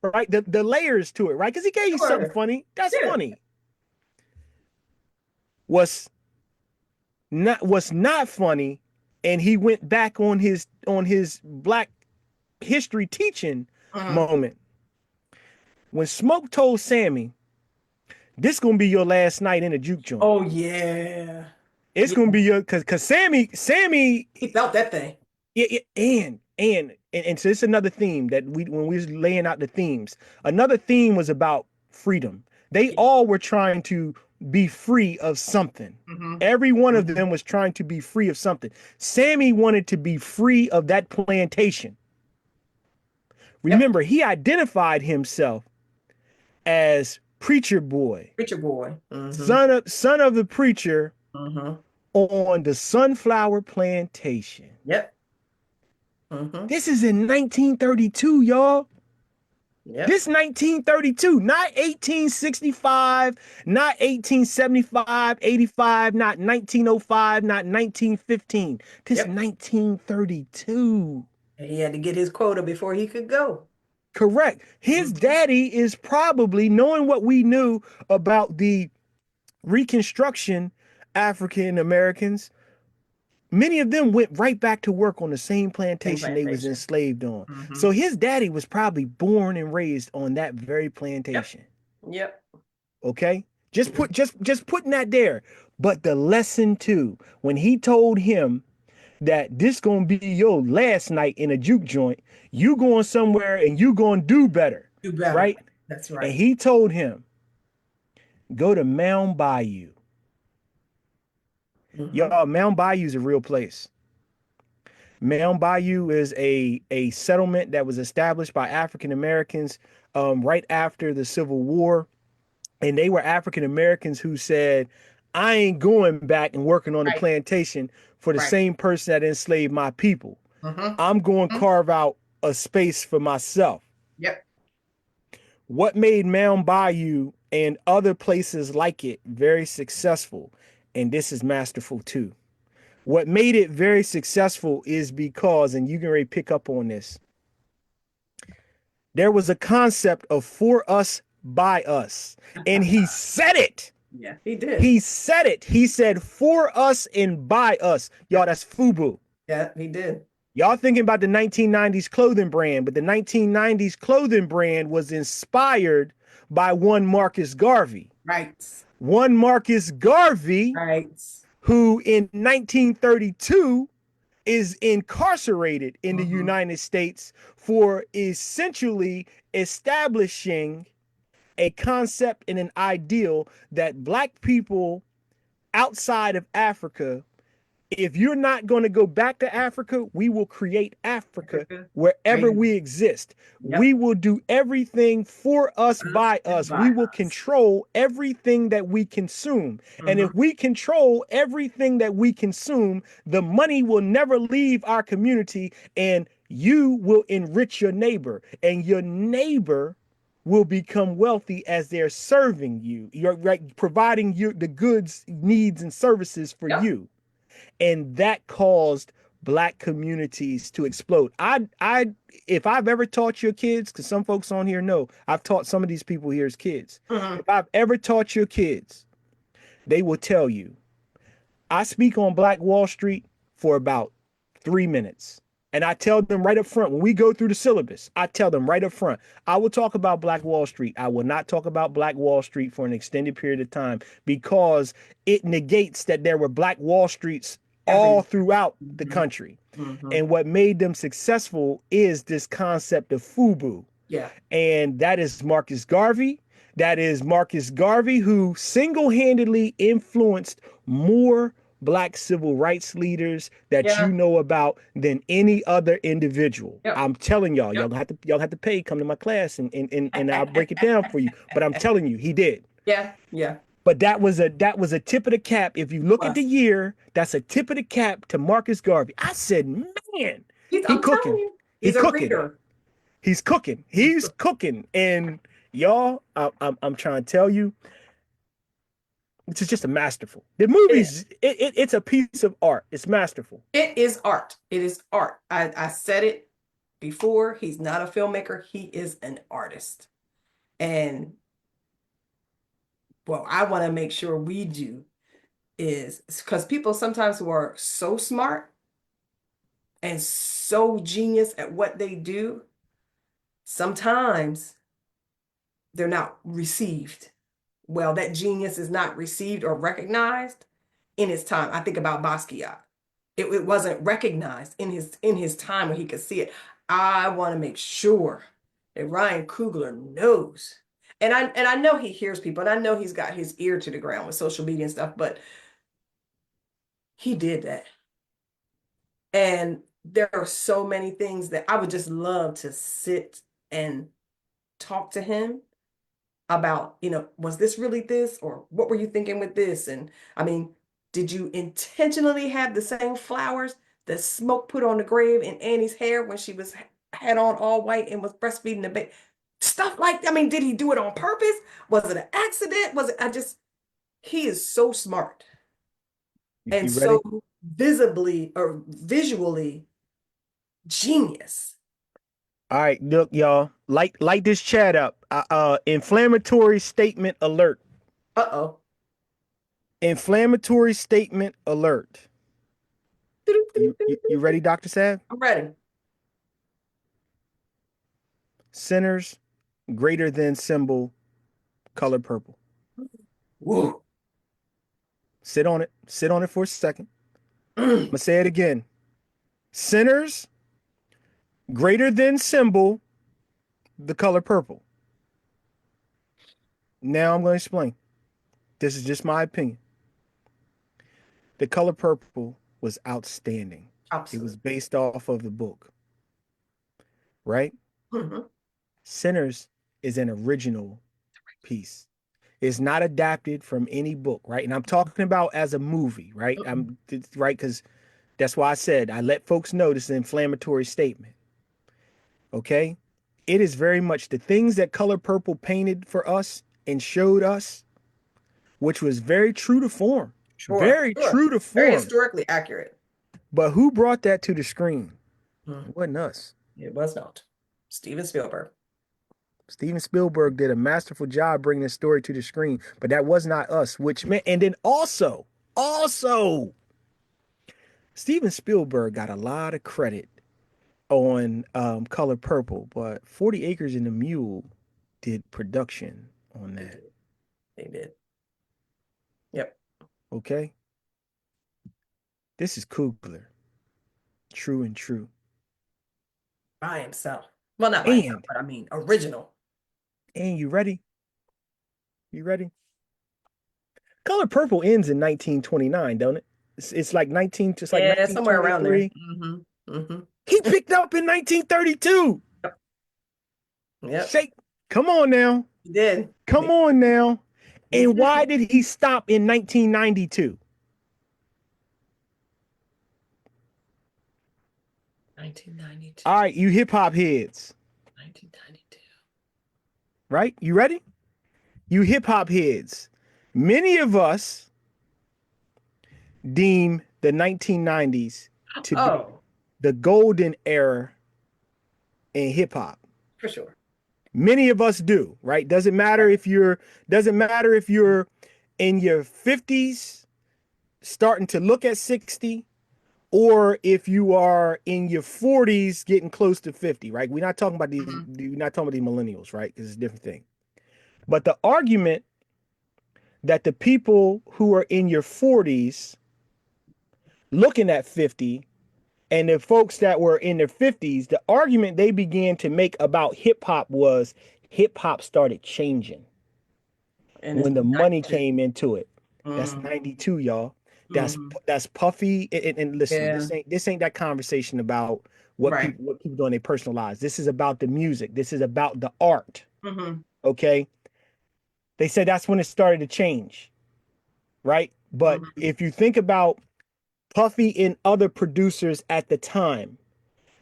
funny. right? The layers to it, right? Because he gave you something Sure. funny. That's Yeah. funny. Was not funny, and he went back on his Black history teaching Uh-huh. moment when Smoke told Sammy, "This gonna be your last night in a juke joint. Oh yeah. It's Yeah. gonna be your because Sammy He felt that thing. and so it's another theme that when we was laying out the themes, another theme was about freedom. They Yeah. all were trying to be free of something. Mm-hmm. Every one of Mm-hmm. them was trying to be free of something. Sammy wanted to be free of that plantation. Yep. Remember, he identified himself as preacher boy, Preacher boy. Mm-hmm. son of the preacher Mm-hmm. on the sunflower plantation. Yep. Mm-hmm. This is in 1932, y'all. Yep. This 1932, not 1865, not 1875, 85, not 1905, not 1915. This Yep. 1932. And he had to get his quota before he could go. Correct. His Mm-hmm. daddy is probably, knowing what we knew about the Reconstruction African Americans, many of them went right back to work on the same Same plantation they was plantation. enslaved on. Mm-hmm. So his daddy was probably born and raised on that very Yep. plantation. Yep. Okay? Just Mm-hmm. put just putting that there. But the lesson too, when he told him that this gonna be your last night in a juke joint, you going somewhere and you gonna do better, Do better. right? That's And right. he told him, go to Mound Bayou. Mm-hmm. Y'all, Mound Bayou is a real place. Mound Bayou is a settlement that was established by African Americans right after the Civil War. And they were African Americans who said, I ain't going back and working on the Right. plantation for the Right. same person that enslaved my people. Mm-hmm. I'm going to Mm-hmm. carve out a space for myself. Yep. What made Mound Bayou and other places like it very successful, and this is masterful too. What made it very successful is because, and you can pick up on this, there was a concept of for us by us. And he said it. Yeah, he did. He said it. He said for us and by us. Y'all, Yep. that's FUBU. Yeah, he did. Y'all thinking about the 1990s clothing brand, but the 1990s clothing brand was inspired by one Marcus Garvey. Right. One Marcus Garvey, Right. who in 1932 is incarcerated in the Hmm. United States for essentially establishing a concept and an ideal that black people outside of Africa, if you're not going to go back to Africa, we will create Africa Africa. wherever Right. we exist. We Yep. will do everything for us Us by and us. We by will us. control everything that we consume. And Hmm. if we control everything that we consume, the money will never leave our community and you will enrich your neighbor and your neighbor will become wealthy as they're serving you. You're right, providing you the goods, needs, and services for Yep. you, and that caused black communities to explode. If I've ever taught your kids, because some folks on here know I've taught some of these people here as kids. Hmm. If I've ever taught your kids, they will tell you I speak on Black Wall Street for about 3 minutes. And I tell them right up front, when we go through the syllabus, I tell them right up front, I will talk about Black Wall Street. I will not talk about Black Wall Street for an extended period of time because it negates that there were Black Wall Streets all Every. throughout the Hmm. country. Hmm. And what made them successful is this concept of FUBU, Yeah. and that is Marcus Garvey. That is Marcus Garvey, who single handedly influenced more black civil rights leaders that you Yeah. know about than any other individual. Yep. I'm telling y'all, Yep. y'all have to pay, come to my class and I'll break it down for you. But I'm telling you, he did. Yeah. Yeah. But that was a tip of the cap. If you It look at the was. year, that's a tip of the cap to Marcus Garvey. I said, man, he I'm telling cooking. you, He he's a cooking. reader. He's cooking. He's cooking. And y'all, I'm trying to tell you, it's just a masterful. The It is. it's a piece of art. It's masterful. It is art. It is art. I said it before. He's not a filmmaker. He is an artist. And what I want to make sure we do is because people sometimes who are so smart and so genius at what they do, sometimes they're not received. Well, that genius is not received or recognized in his time. I think about Basquiat. It wasn't recognized in his time when he could see it. I want to make sure that Ryan Coogler knows. And I know he hears people, and I know he's got his ear to the ground with social media and stuff, but he did that. And there are so many things that I would just love to sit and talk to him about, was this really this, or what were you thinking with this? And I mean, did you intentionally have the same flowers that Smoke put on the grave in Annie's hair when she was had on all white and was breastfeeding the baby? Stuff like that. I mean, did he do it on purpose? Was it an accident? Was it, he is so smart and You ready? so visibly or visually genius. All right, look, y'all. Light this chat up. Inflammatory statement alert. Uh-oh. Inflammatory statement alert. You ready, Dr. Sav? I'm ready. Centers greater than symbol color purple. Woo. Sit on it. Sit on it for a second. I'm gonna say it again. Centers greater than symbol the color purple. Now I'm going to explain. This is just my opinion. The color purple was outstanding. It was Absolutely. based off of the book, right? Mhm. Sinners is an original piece. It's not adapted from any book, right? And I'm talking about as a movie, right? Mm-mm. I'm right because that's why I said I let folks know this is an inflammatory statement. Okay. It is very much the things that Color Purple painted for us and showed us, which was very true to form. Sure, Very sure. true to Very form. historically accurate. But who brought that to the screen? Hmm. It wasn't us. It was not. Steven Spielberg. Steven Spielberg did a masterful job bringing this story to the screen, but that was not us, which meant, and then also, Steven Spielberg got a lot of credit on Color Purple, but 40 Acres and a Mule did production on They that. did. They did. Yep. Okay? This is Coogler, true and true. By himself. Well, not by himself, And, but I mean original. and you ready? You ready? Color Purple ends in 1929, don't it? It's like 19, just like Yeah, somewhere around there. 1923. Mm-hmm. He picked up in 1932. Yep. Yep. Shake. Come on now. He did. Come on now. He And did. why did he stop in 1992? 1992. All right, you hip hop heads, 1992. right? You ready? You hip hop heads. Many of us deem the 1990s to be Oh, the golden era in hip hop. for sure. Many of us do, right? Doesn't matter if you're in your 50s starting to look at 60 or if you are in your 40s getting close to 50, right? Mm-hmm. We're not talking about these millennials, right? Because it's a different thing. But the argument that the people who are in your 40s looking at 50 and the folks that were in their 50s, the argument they began to make about hip hop was hip hop started changing And it's when the money 92. came into it. That's Mm-hmm. 92, y'all. That's Mm-hmm. that's Puffy. And listen, Yeah. this ain't that conversation about Right. what people do in their personal lives. This is about the music. This is about the art. Mm-hmm. Okay. They said that's when it started to change, right? But Mm-hmm. if you think about Puffy and other producers at the time,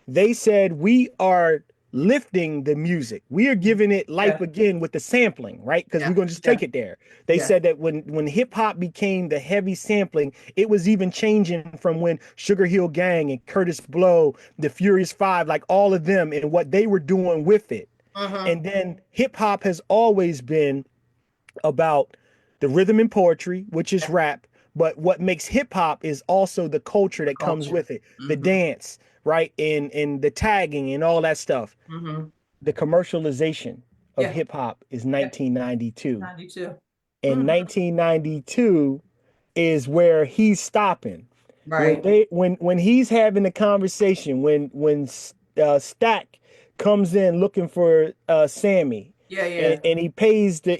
they said we are lifting the music. We are giving it life Yeah. again with the sampling, right? Because we're Yeah. gonna just Yeah. take it there. They Yeah. said that when hip hop became the heavy sampling, it was even changing from when Sugar Hill Gang and Curtis Blow, the Furious Five, like all of them and what they were doing with it. Mm-hmm. And then hip hop has always been about the rhythm and poetry, which is Yeah. rap. But what makes hip hop is also the culture The that comes culture. with it, the Mm-hmm. dance, right? And the tagging and all that stuff. Mm-hmm. The commercialization of Yeah. hip hop is Yeah. 1992. 92. And Mm-hmm. 1992 is where he's stopping. Right. When he's having the conversation, when Stack comes in looking for Sammy, Yeah. Yeah. and he pays the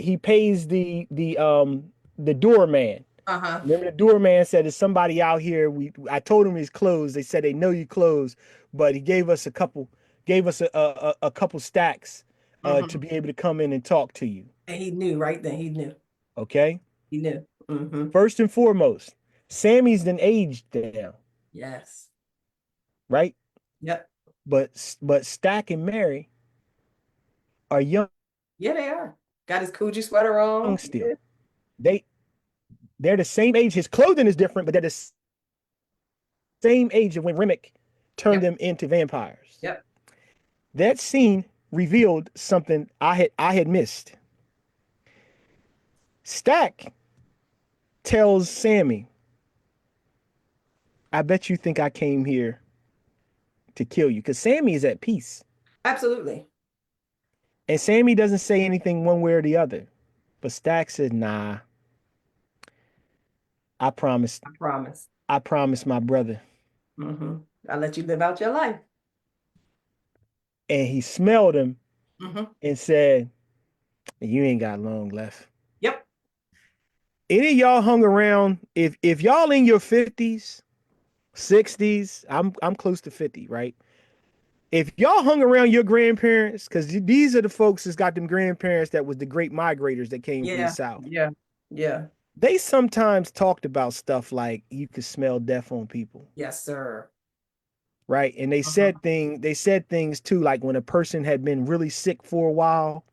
doorman. Uh-huh. Remember the doorman said there's somebody out here. I told him he's closed. They said they know you closed, but he gave us a couple stacks to Mm-hmm. be able to come in and talk to you. And he knew right then. He knew. Okay. He knew. Mm-hmm. First and foremost, Sammy's then aged now, Yes. right? Yep. But Stack and Mary are young Yeah, they are. Got his Coogee sweater on. Yeah. still. They they're the same age. His clothing is different, but they're the same age of when Remick turned Yep. them into vampires. Yep. That scene revealed something I had missed. Stack tells Sammy, I bet you think I came here to kill you. Because Sammy is at peace. Absolutely. And Sammy doesn't say anything one way or the other. But Stack said, nah, I promised. I promise. I promised my brother. Mm-hmm. I'll let you live out your life. And he smelled him Mm-hmm. and said, you ain't got long left. Yep. Any of y'all hung around, if y'all in your 50s, 60s, I'm close to 50, right? If y'all hung around your grandparents, because these are the folks that's got them grandparents that was the great migrators that came from the Yeah. South. Yeah. Yeah. They sometimes talked about stuff like you could smell death on people, Yes, sir. right? And Mm-hmm. they said things too, like when a person had been really sick for a while,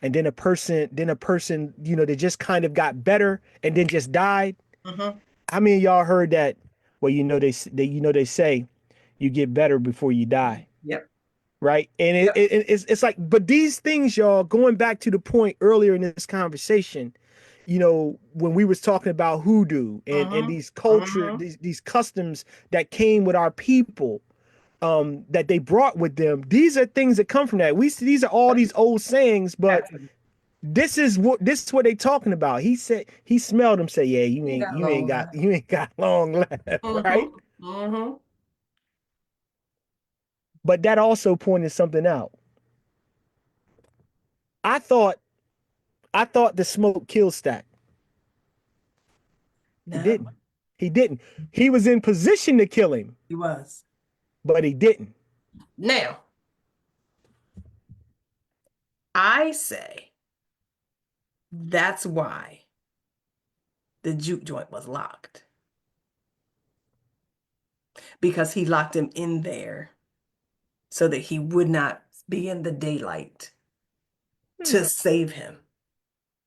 and then a person, they just kind of got better and then just died. Mm-hmm. How many of y'all heard that? Well, they say you get better before you die. Yep. right? And Yep. it's like, but these things, y'all, going back to the point earlier in this conversation, when we was talking about hoodoo and Mm-hmm. these culture, Mm-hmm. these customs that came with our people, that they brought with them. These are things that come from that. These are all these old sayings, but Absolutely. this is what they talking about. He said he smelled them, say, yeah, You got you ain't long got left. you ain't got long left, right? Mm-hmm. Mm-hmm. But that also pointed something out. I thought I thought the smoke killed Stack. He No, didn't. He didn't. He was in position to kill him, he was. but he didn't. Now, I say that's why the juke joint was locked because he locked him in there so that he would not be in the daylight Hmm. to save him.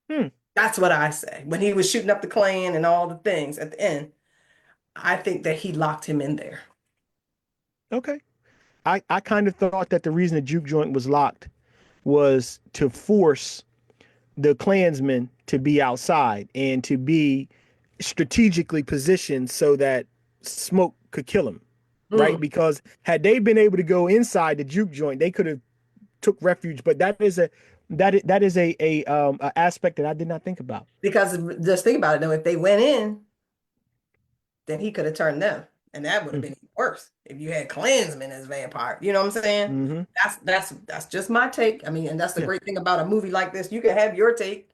Hmm. That's what I say. When he was shooting up the Klan and all the things at the end, I think that he locked him in there. Okay. I kind of thought that the reason the juke joint was locked was to force the Klansmen to be outside and to be strategically positioned so that smoke could kill him, right? Mm, Because had they been able to go inside the juke joint, they could have took refuge. But that is a aspect that I did not think about. because just think about it though, if they went in, then he could have turned them. And that would have been even worse if you had Klansmen as vampire. You know what I'm saying? Mm-hmm. That's just my take. I mean, and that's the Yeah. great thing about a movie like this. You can have your take,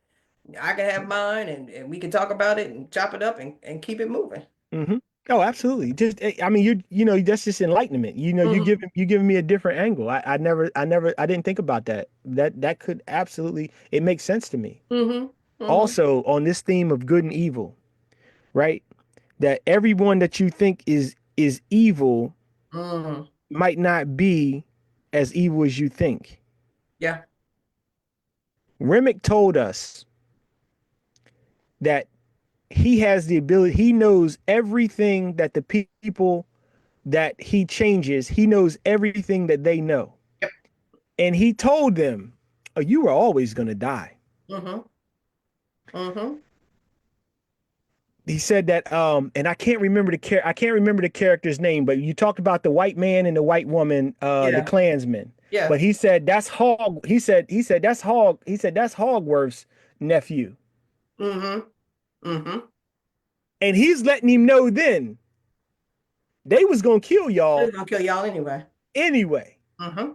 I can have mine, and we can talk about it and chop it up and keep it moving. Mm-hmm. Oh, absolutely. Just I mean, that's just enlightenment. Hmm. You giving me a different angle. I didn't think about that. That could absolutely it makes sense to me. Hmm. Hmm. Also, on this theme of good and evil, right? That everyone that you think is evil Hmm. might not be as evil as you think. Yeah. Remick told us that he has the ability, he knows everything that the people that he changes, he knows everything that they know. Yep. And he told them, oh, you are always going to die. Hmm. Hmm. He said that, and I can't remember the character's name, but you talked about the white man and the white woman, the Yeah. Klansman. Yeah. But he said that's Hog. He said that's Hog. He said that's Hogworth's nephew, Hmm. Hmm. and he's letting him know then they was gonna kill They're y'all gonna kill y'all anyway. anyway. Hmm.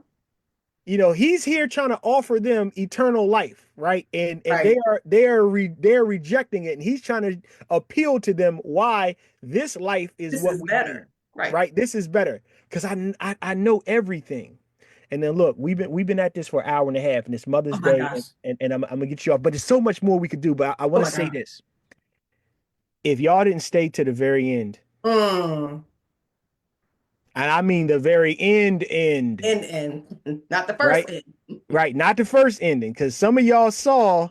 He's here trying to offer them eternal life, right? And Right. they're rejecting it, and he's trying to appeal to them why this life is This what is we need, better. Right. right? This is better because I know everything. And then look, we've been at this for an hour and a half, and it's Oh Mother's my Day, gosh. and I'm gonna get you off, but there's so much more we could do. But I Oh want to my say God. this: if y'all didn't stay to the very end, Mm. and I mean the very end, And not the first right? end. Right, not the first ending, because some of y'all saw.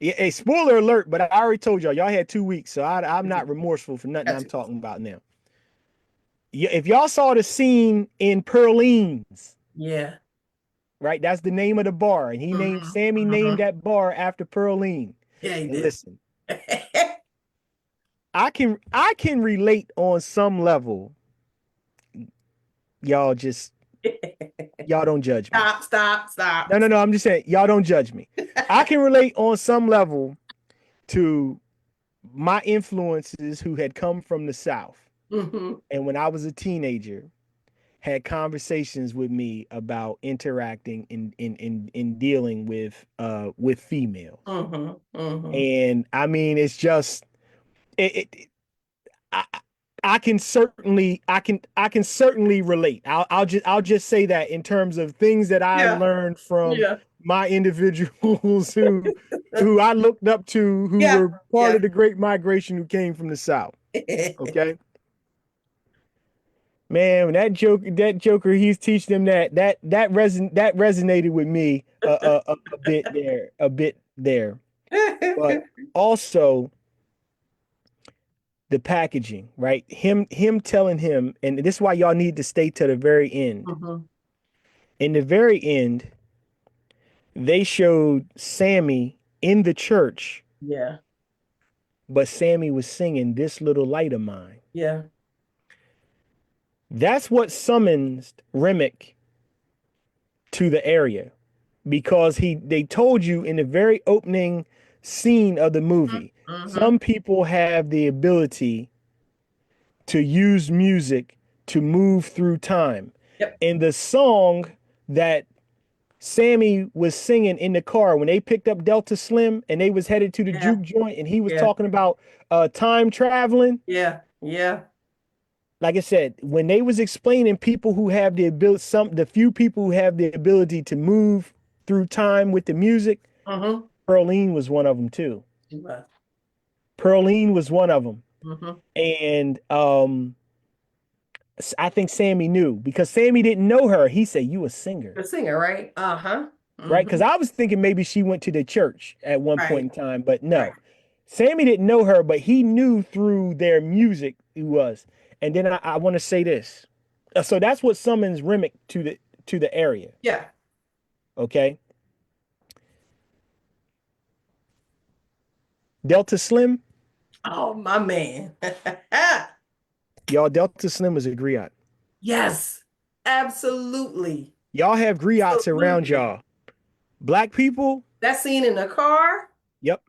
Yeah, a spoiler alert, but I already told y'all had 2 weeks, so I'm not remorseful for nothing Got I'm to. talking about now. Yeah, if y'all saw the scene in Perline's, Yeah. right, that's the name of the bar, and Hmm. Sammy named Hmm. that bar after Perline. Yeah, he And did. listen, I can relate on some level. Y'all just y'all don't judge me. Stop, stop, stop. No, no, no. I'm just saying y'all don't judge me. I can relate on some level to my influences who had come from the South, Hmm. and when I was a teenager had conversations with me about interacting in dealing with females. Hmm. Hmm. And I mean it's just it I, I can certainly relate. I'll just say that in terms of things that I Yeah. learned from Yeah. my individuals who I looked up to who Yeah. were part Yeah. of the great migration who came from the South. Okay. Man, that Joker, he's teaching them that resonated with me a bit there. But also the packaging, right? Him telling him, and this is why y'all need to stay to the very end. Hmm. In the very end, they showed Sammy in the church, Yeah. but Sammy was singing This Little Light of Mine. Yeah. That's what summons Remick to the area because they told you in the very opening scene of the movie, Mm-hmm. some people have the ability to use music to move through time. Yep. And the song that Sammy was singing in the car when they picked up Delta Slim and they was headed to the Yeah. juke joint and he was Yeah. talking about time traveling. Yeah. Yeah. Like I said, when they was explaining people who have the ability, the few people who have the ability to move through time with the music, Mm-hmm. Pearline was one of them too. She was. Pearline was one of them. Mm-hmm. And I think Sammy knew because Sammy didn't know her. He said, "You a singer." The singer, right? Uh-huh. Right? Because Mm-hmm. I was thinking maybe she went to the church at one point Right. in time, but Right. no. Sammy didn't know her, but he knew through their music who was. And then I want to say this. So that's what summons Remick to the area. Yeah. Okay. Delta Slim, Oh, my man. y'all, Delta Slim was a griot. Yes. Absolutely. Y'all have griots around Absolutely. y'all. Black people, That scene in the car. yep.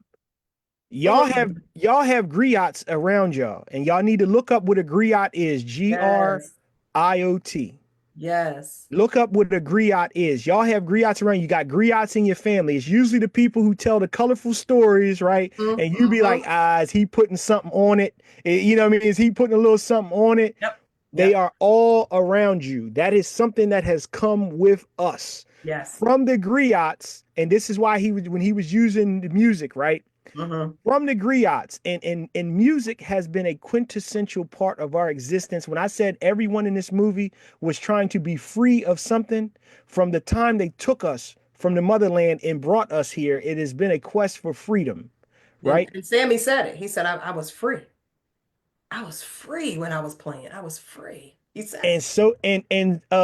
Y'all have Mm. y'all have griots around y'all, and y'all need to look up what a griot is. Yes. GRIOT. Yes. Look up what a griot is. Y'all have griots around. You got griots in your family. It's usually the people who tell the colorful stories, right? And you be like, Mm-hmm. ah, is he putting something on it? You know what I mean? Is he putting a little something on it? Yep. They Yep. are all around you. That is something that has come with us Yes. from the griots. And this is why he was when he was using the music, right? Mm-hmm. From the griots and music has been a quintessential part of our existence. When I said everyone in this movie was trying to be free of something from the time they took us from the motherland and brought us here, it has been a quest for freedom, And, right? and Sammy said it. He said, I was free. I was free when I was playing. I was free. He said And so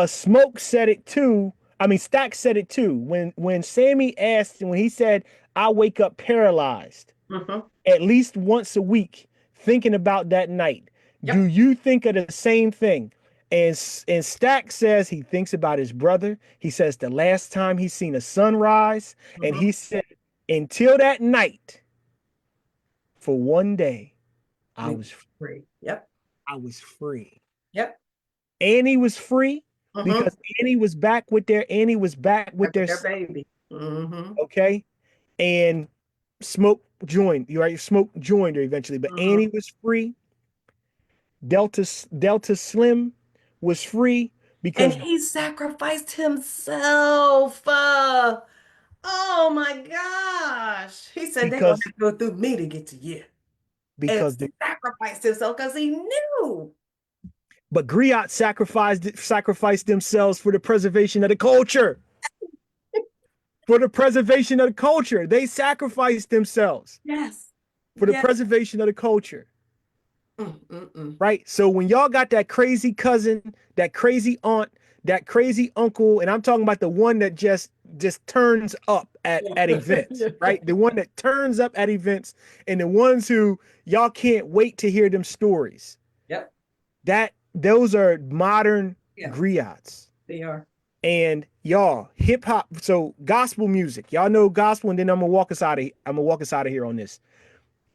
Smoke said it too. I mean Stack said it too. When Sammy asked when he said I wake up paralyzed it. Mm-hmm. at least once a week thinking about that night. Do Yep. you think of the same thing? And Stack says he thinks about his brother. He says the last time he seen a sunrise, and Mm-hmm. he said until that night, for one day, I We was free. Yep. I was free. Yep. Annie was free Mm-hmm. because Annie was back with Like with their their son, baby. Mm-hmm. okay? And Smoke joined, you right? Smoke joined her eventually, but Annie Mm-hmm. was free. Delta Slim was free And because he sacrificed himself. Oh my gosh. He said they're gonna because have to go through me to get to you. And because the sacrificed himself because he knew. but Griot sacrificed themselves for the preservation of the culture. For the preservation of the culture. They sacrificed themselves Yes. for the Yes. preservation of the culture. Mm-mm-mm. Right? So when y'all got that crazy cousin, that crazy aunt, that crazy uncle, and I'm talking about the one that just turns up at events, right? The one that turns up at events and the ones who y'all can't wait to hear them stories. Yep. That those are modern Yeah, griots. they are. And y'all, hip hop, so gospel music. Y'all know gospel, and then I'm gonna walk us out of here on this.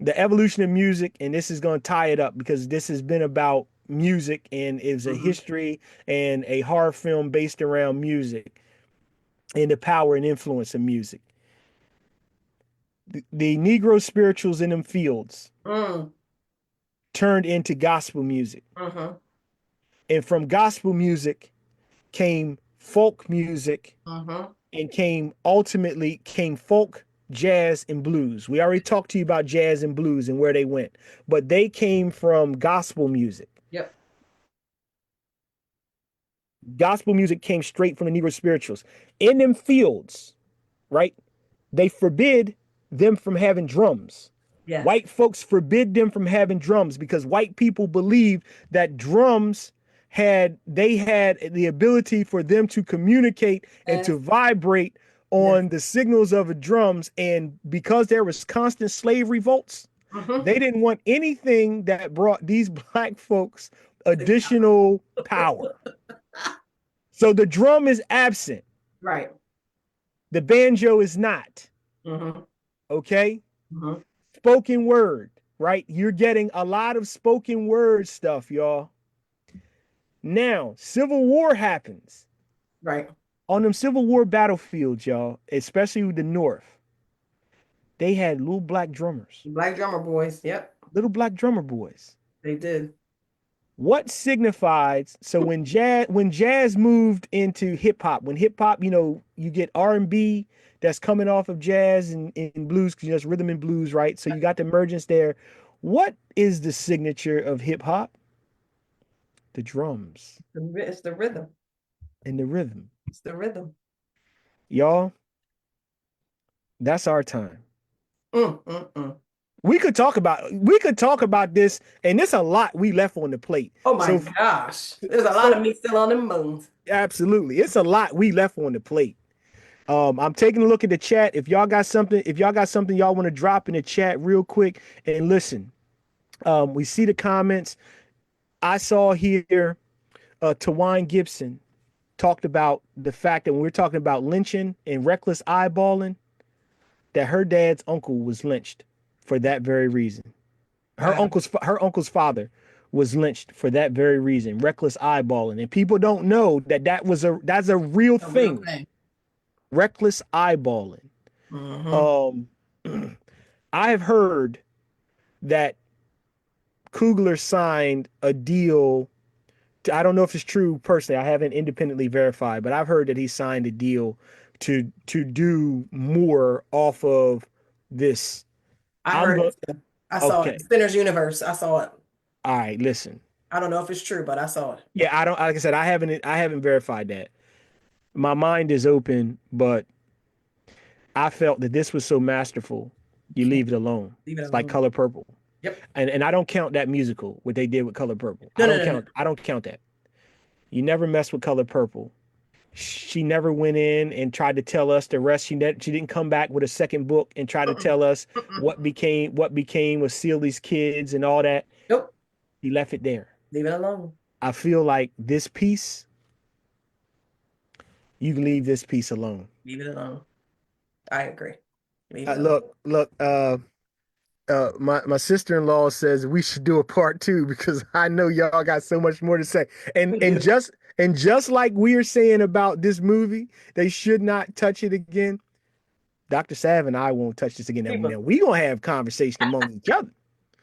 The evolution of music, and this is gonna tie it up because this has been about music and is a Mm-hmm. history and a horror film based around music and the power and influence of music. The Negro spirituals in them fields Mm. turned into gospel music. Mm-hmm. And from gospel music came folk music Mm-hmm. and came folk, jazz, and blues. We already talked to you about jazz and blues and where they went, but they came from gospel music. Yep. Gospel music came straight from the Negro spirituals. In them fields, right? They forbid them from having drums. Yes. White folks forbid them from having drums because white people believe that drums had the ability for them to communicate and to Yes. vibrate Yes. on the signals of the drums. And because there was constant slave revolts, Mm-hmm. they didn't want anything that brought these black folks Together. additional power. So the drum is absent. Right. The banjo is not. Mm-hmm. Okay. Mm-hmm. Spoken word, right? You're getting a lot of spoken word stuff, y'all. Now, Civil War happens. Right. On them Civil War battlefields, y'all, especially with the North, they had little black drummers, Black drummer boys. Yep. little black drummer boys. They did. What signifies so when jazz moved into hip hop, when hip hop, you get R&B that's coming off of jazz and blues, because it's rhythm and blues, right? So you got the emergence there. What is the signature of hip hop? The drums It's the rhythm. and the rhythm. It's the rhythm. Y'all, that's our time. Mm. We could talk about this, and there's a lot we left on the plate. Oh my So gosh. There's a lot so of me still on the moons. absolutely, it's a lot we left on the plate. I'm taking a look at the chat. If y'all got something y'all want to drop in the chat real quick and listen. We see the comments. I saw here Tawine Gibson talked about the fact that when we're talking about lynching and reckless eyeballing, that her dad's uncle was lynched for that very reason. Wow. Her uncle's father was lynched for that very reason, reckless eyeballing, and people don't know that that's a real A real thing, thing. reckless eyeballing. Mm-hmm. Um, I have heard that Coogler signed a deal. I don't know if it's true personally. I haven't independently verified, but I've heard that he signed a deal to do more off of this. I I'm heard going. it too. I saw it. Okay. Spinner's Universe. I saw it. All right. Listen. I don't know if it's true, but I saw it. Yeah. I don't. Like I said, I haven't verified that. My mind is open, but I felt that this was so masterful. You You can't leave it alone. leave it It's like alone. Color Purple, Yep. and I don't count that musical what they did with Color Purple. No, I no, don't no, no. count. I don't count that. You never mess with Color Purple. She never went in and tried to tell us the rest. She didn't come back with a second book and try to Mm-mm. tell us Mm-mm. what became of Sealy's kids and all that. Nope. He left it there. Leave it alone. I feel like this piece, you can leave this piece alone. Leave it alone. I agree. Leave it alone. Look. My sister-in-law says we should do a part two because I know y'all got so much more to say. And We and do. just and just like we're saying about this movie, they should not touch it again. Dr. Sav and I won't touch this again. Now, People. now we gonna have conversation among each other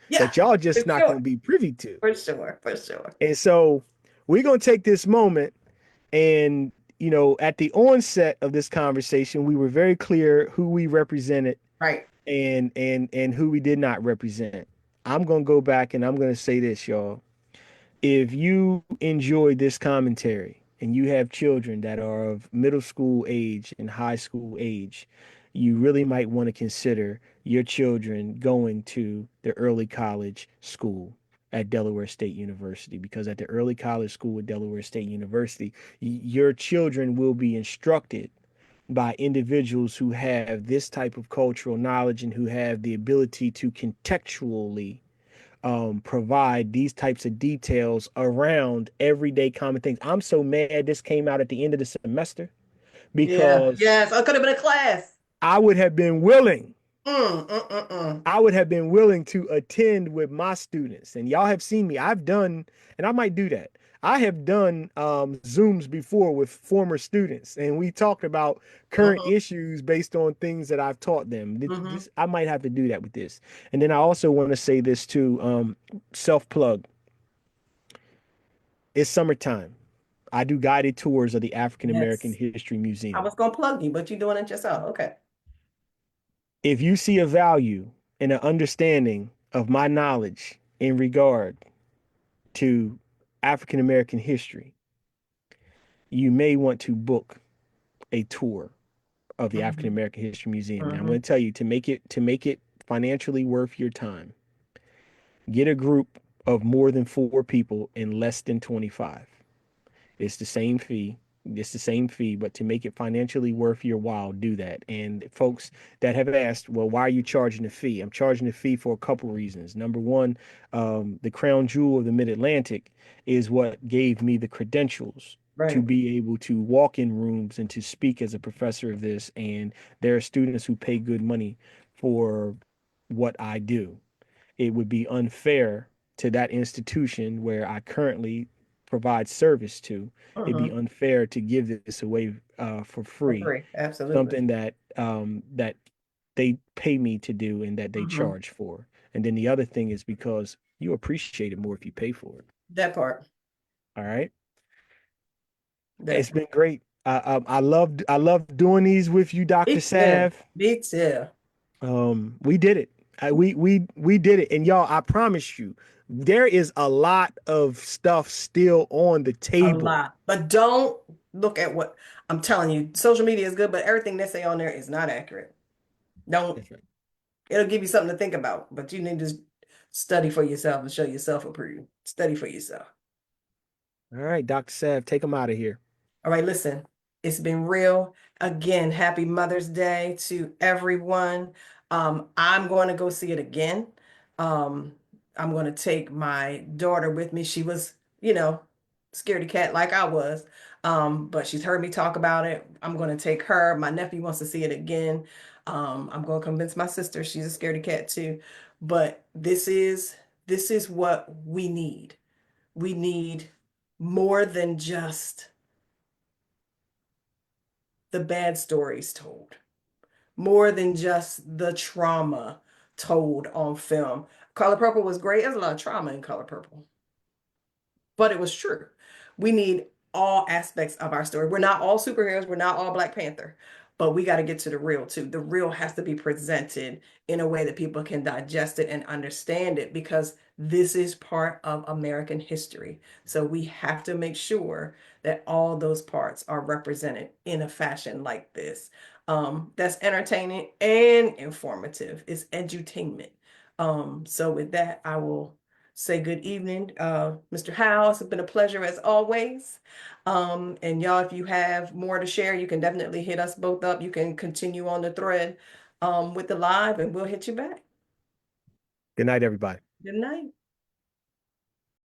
Yeah, that y'all for just not gonna sure. be privy to. For sure. For sure. And so we're gonna take this moment and at the onset of this conversation, we were very clear who we represented Right. and who we did not represent. I'm gonna go back and I'm gonna say this, y'all. If you enjoy this commentary and you have children that are of middle school age and high school age, you really might want to consider your children going to the early college school at Delaware State University, because at the early college school at Delaware State University, your children will be instructed by individuals who have this type of cultural knowledge and who have the ability to contextually provide these types of details around everyday common things. I'm so mad this came out at the end of the semester Yeah. because Yes. I could have been a class. I would have been willing. Mm. I would have been willing to attend with my students. And y'all have seen me. I've done, and I might do that. I have done Zooms before with former students, and we talked about current Mm-hmm. issues based on things that I've taught them. Mm-hmm. I might have to do that with this. And then I also want to say this too, self plug. It's summertime. I do guided tours of the African American Yes. History I Museum. was gonna plug you, but you're doing it yourself. Okay. If you see a value in an understanding of my knowledge in regard to African American history, you may want to book a tour of the African Mm-hmm. American History Museum. Now I'm Mm-hmm. going to tell you, to make it financially worth your time, get a group of more than 4 people and less than 25. It's the same fee. It's the same fee, but to make it financially worth your while, do that. And folks that have asked, well, why are you charging a fee? I'm charging a fee for a couple reasons. Number one, the crown jewel of the Mid-Atlantic is what gave me the credentials to Right. be able to walk in rooms and to speak as a professor of this. And there are students who pay good money for what I do. It would be unfair to that institution where I currently provide service to. It'd be Mm-hmm. unfair to give this away for For free, free. Absolutely. something that that they pay me to do and that they Mm-hmm. charge for. And then the other thing is because you appreciate it more if you pay for it. That part. All right. It's That part. been great. I love doing these with you, Me Dr. too. Sav. Me too. We did it. We did it. And y'all, I promise you, there is a lot of stuff still on the A table. lot. But don't look at what I'm telling you. Social media is good, but everything they say on there is not accurate. Don't, That's right. it'll give you something to think about, but you need to study for yourself and show yourself approved. Study for yourself. All right, Dr. Sav, take them out of here. All right, listen, it's been real. Again, happy Mother's Day to everyone. I'm going to go see it again. Um, I'm going to take my daughter with me. She was, you know, scaredy cat like I was. But she's heard me talk about it. I'm going to take her. My nephew wants to see it again. I'm going to convince my sister. She's a scaredy cat too. But this is what we need. We need more than just the bad stories told, more than just the trauma told on film. Color Purple was great. There's a lot of trauma in Color Purple, but it was true. We need all aspects of our story. We're not all superheroes, we're not all Black Panther, but we got to get to the real too. The real has to be presented in a way that people can digest it and understand it because this is part of American history. So we have to make sure that all those parts are represented in a fashion like this. That's entertaining and informative. It's edutainment. So with that, I will say good evening, Mr. Howell. It's been a pleasure as always. And y'all, if you have more to share, you can definitely hit us both up. You can continue on the thread with the live, and we'll hit you back. Good night, everybody. Good night.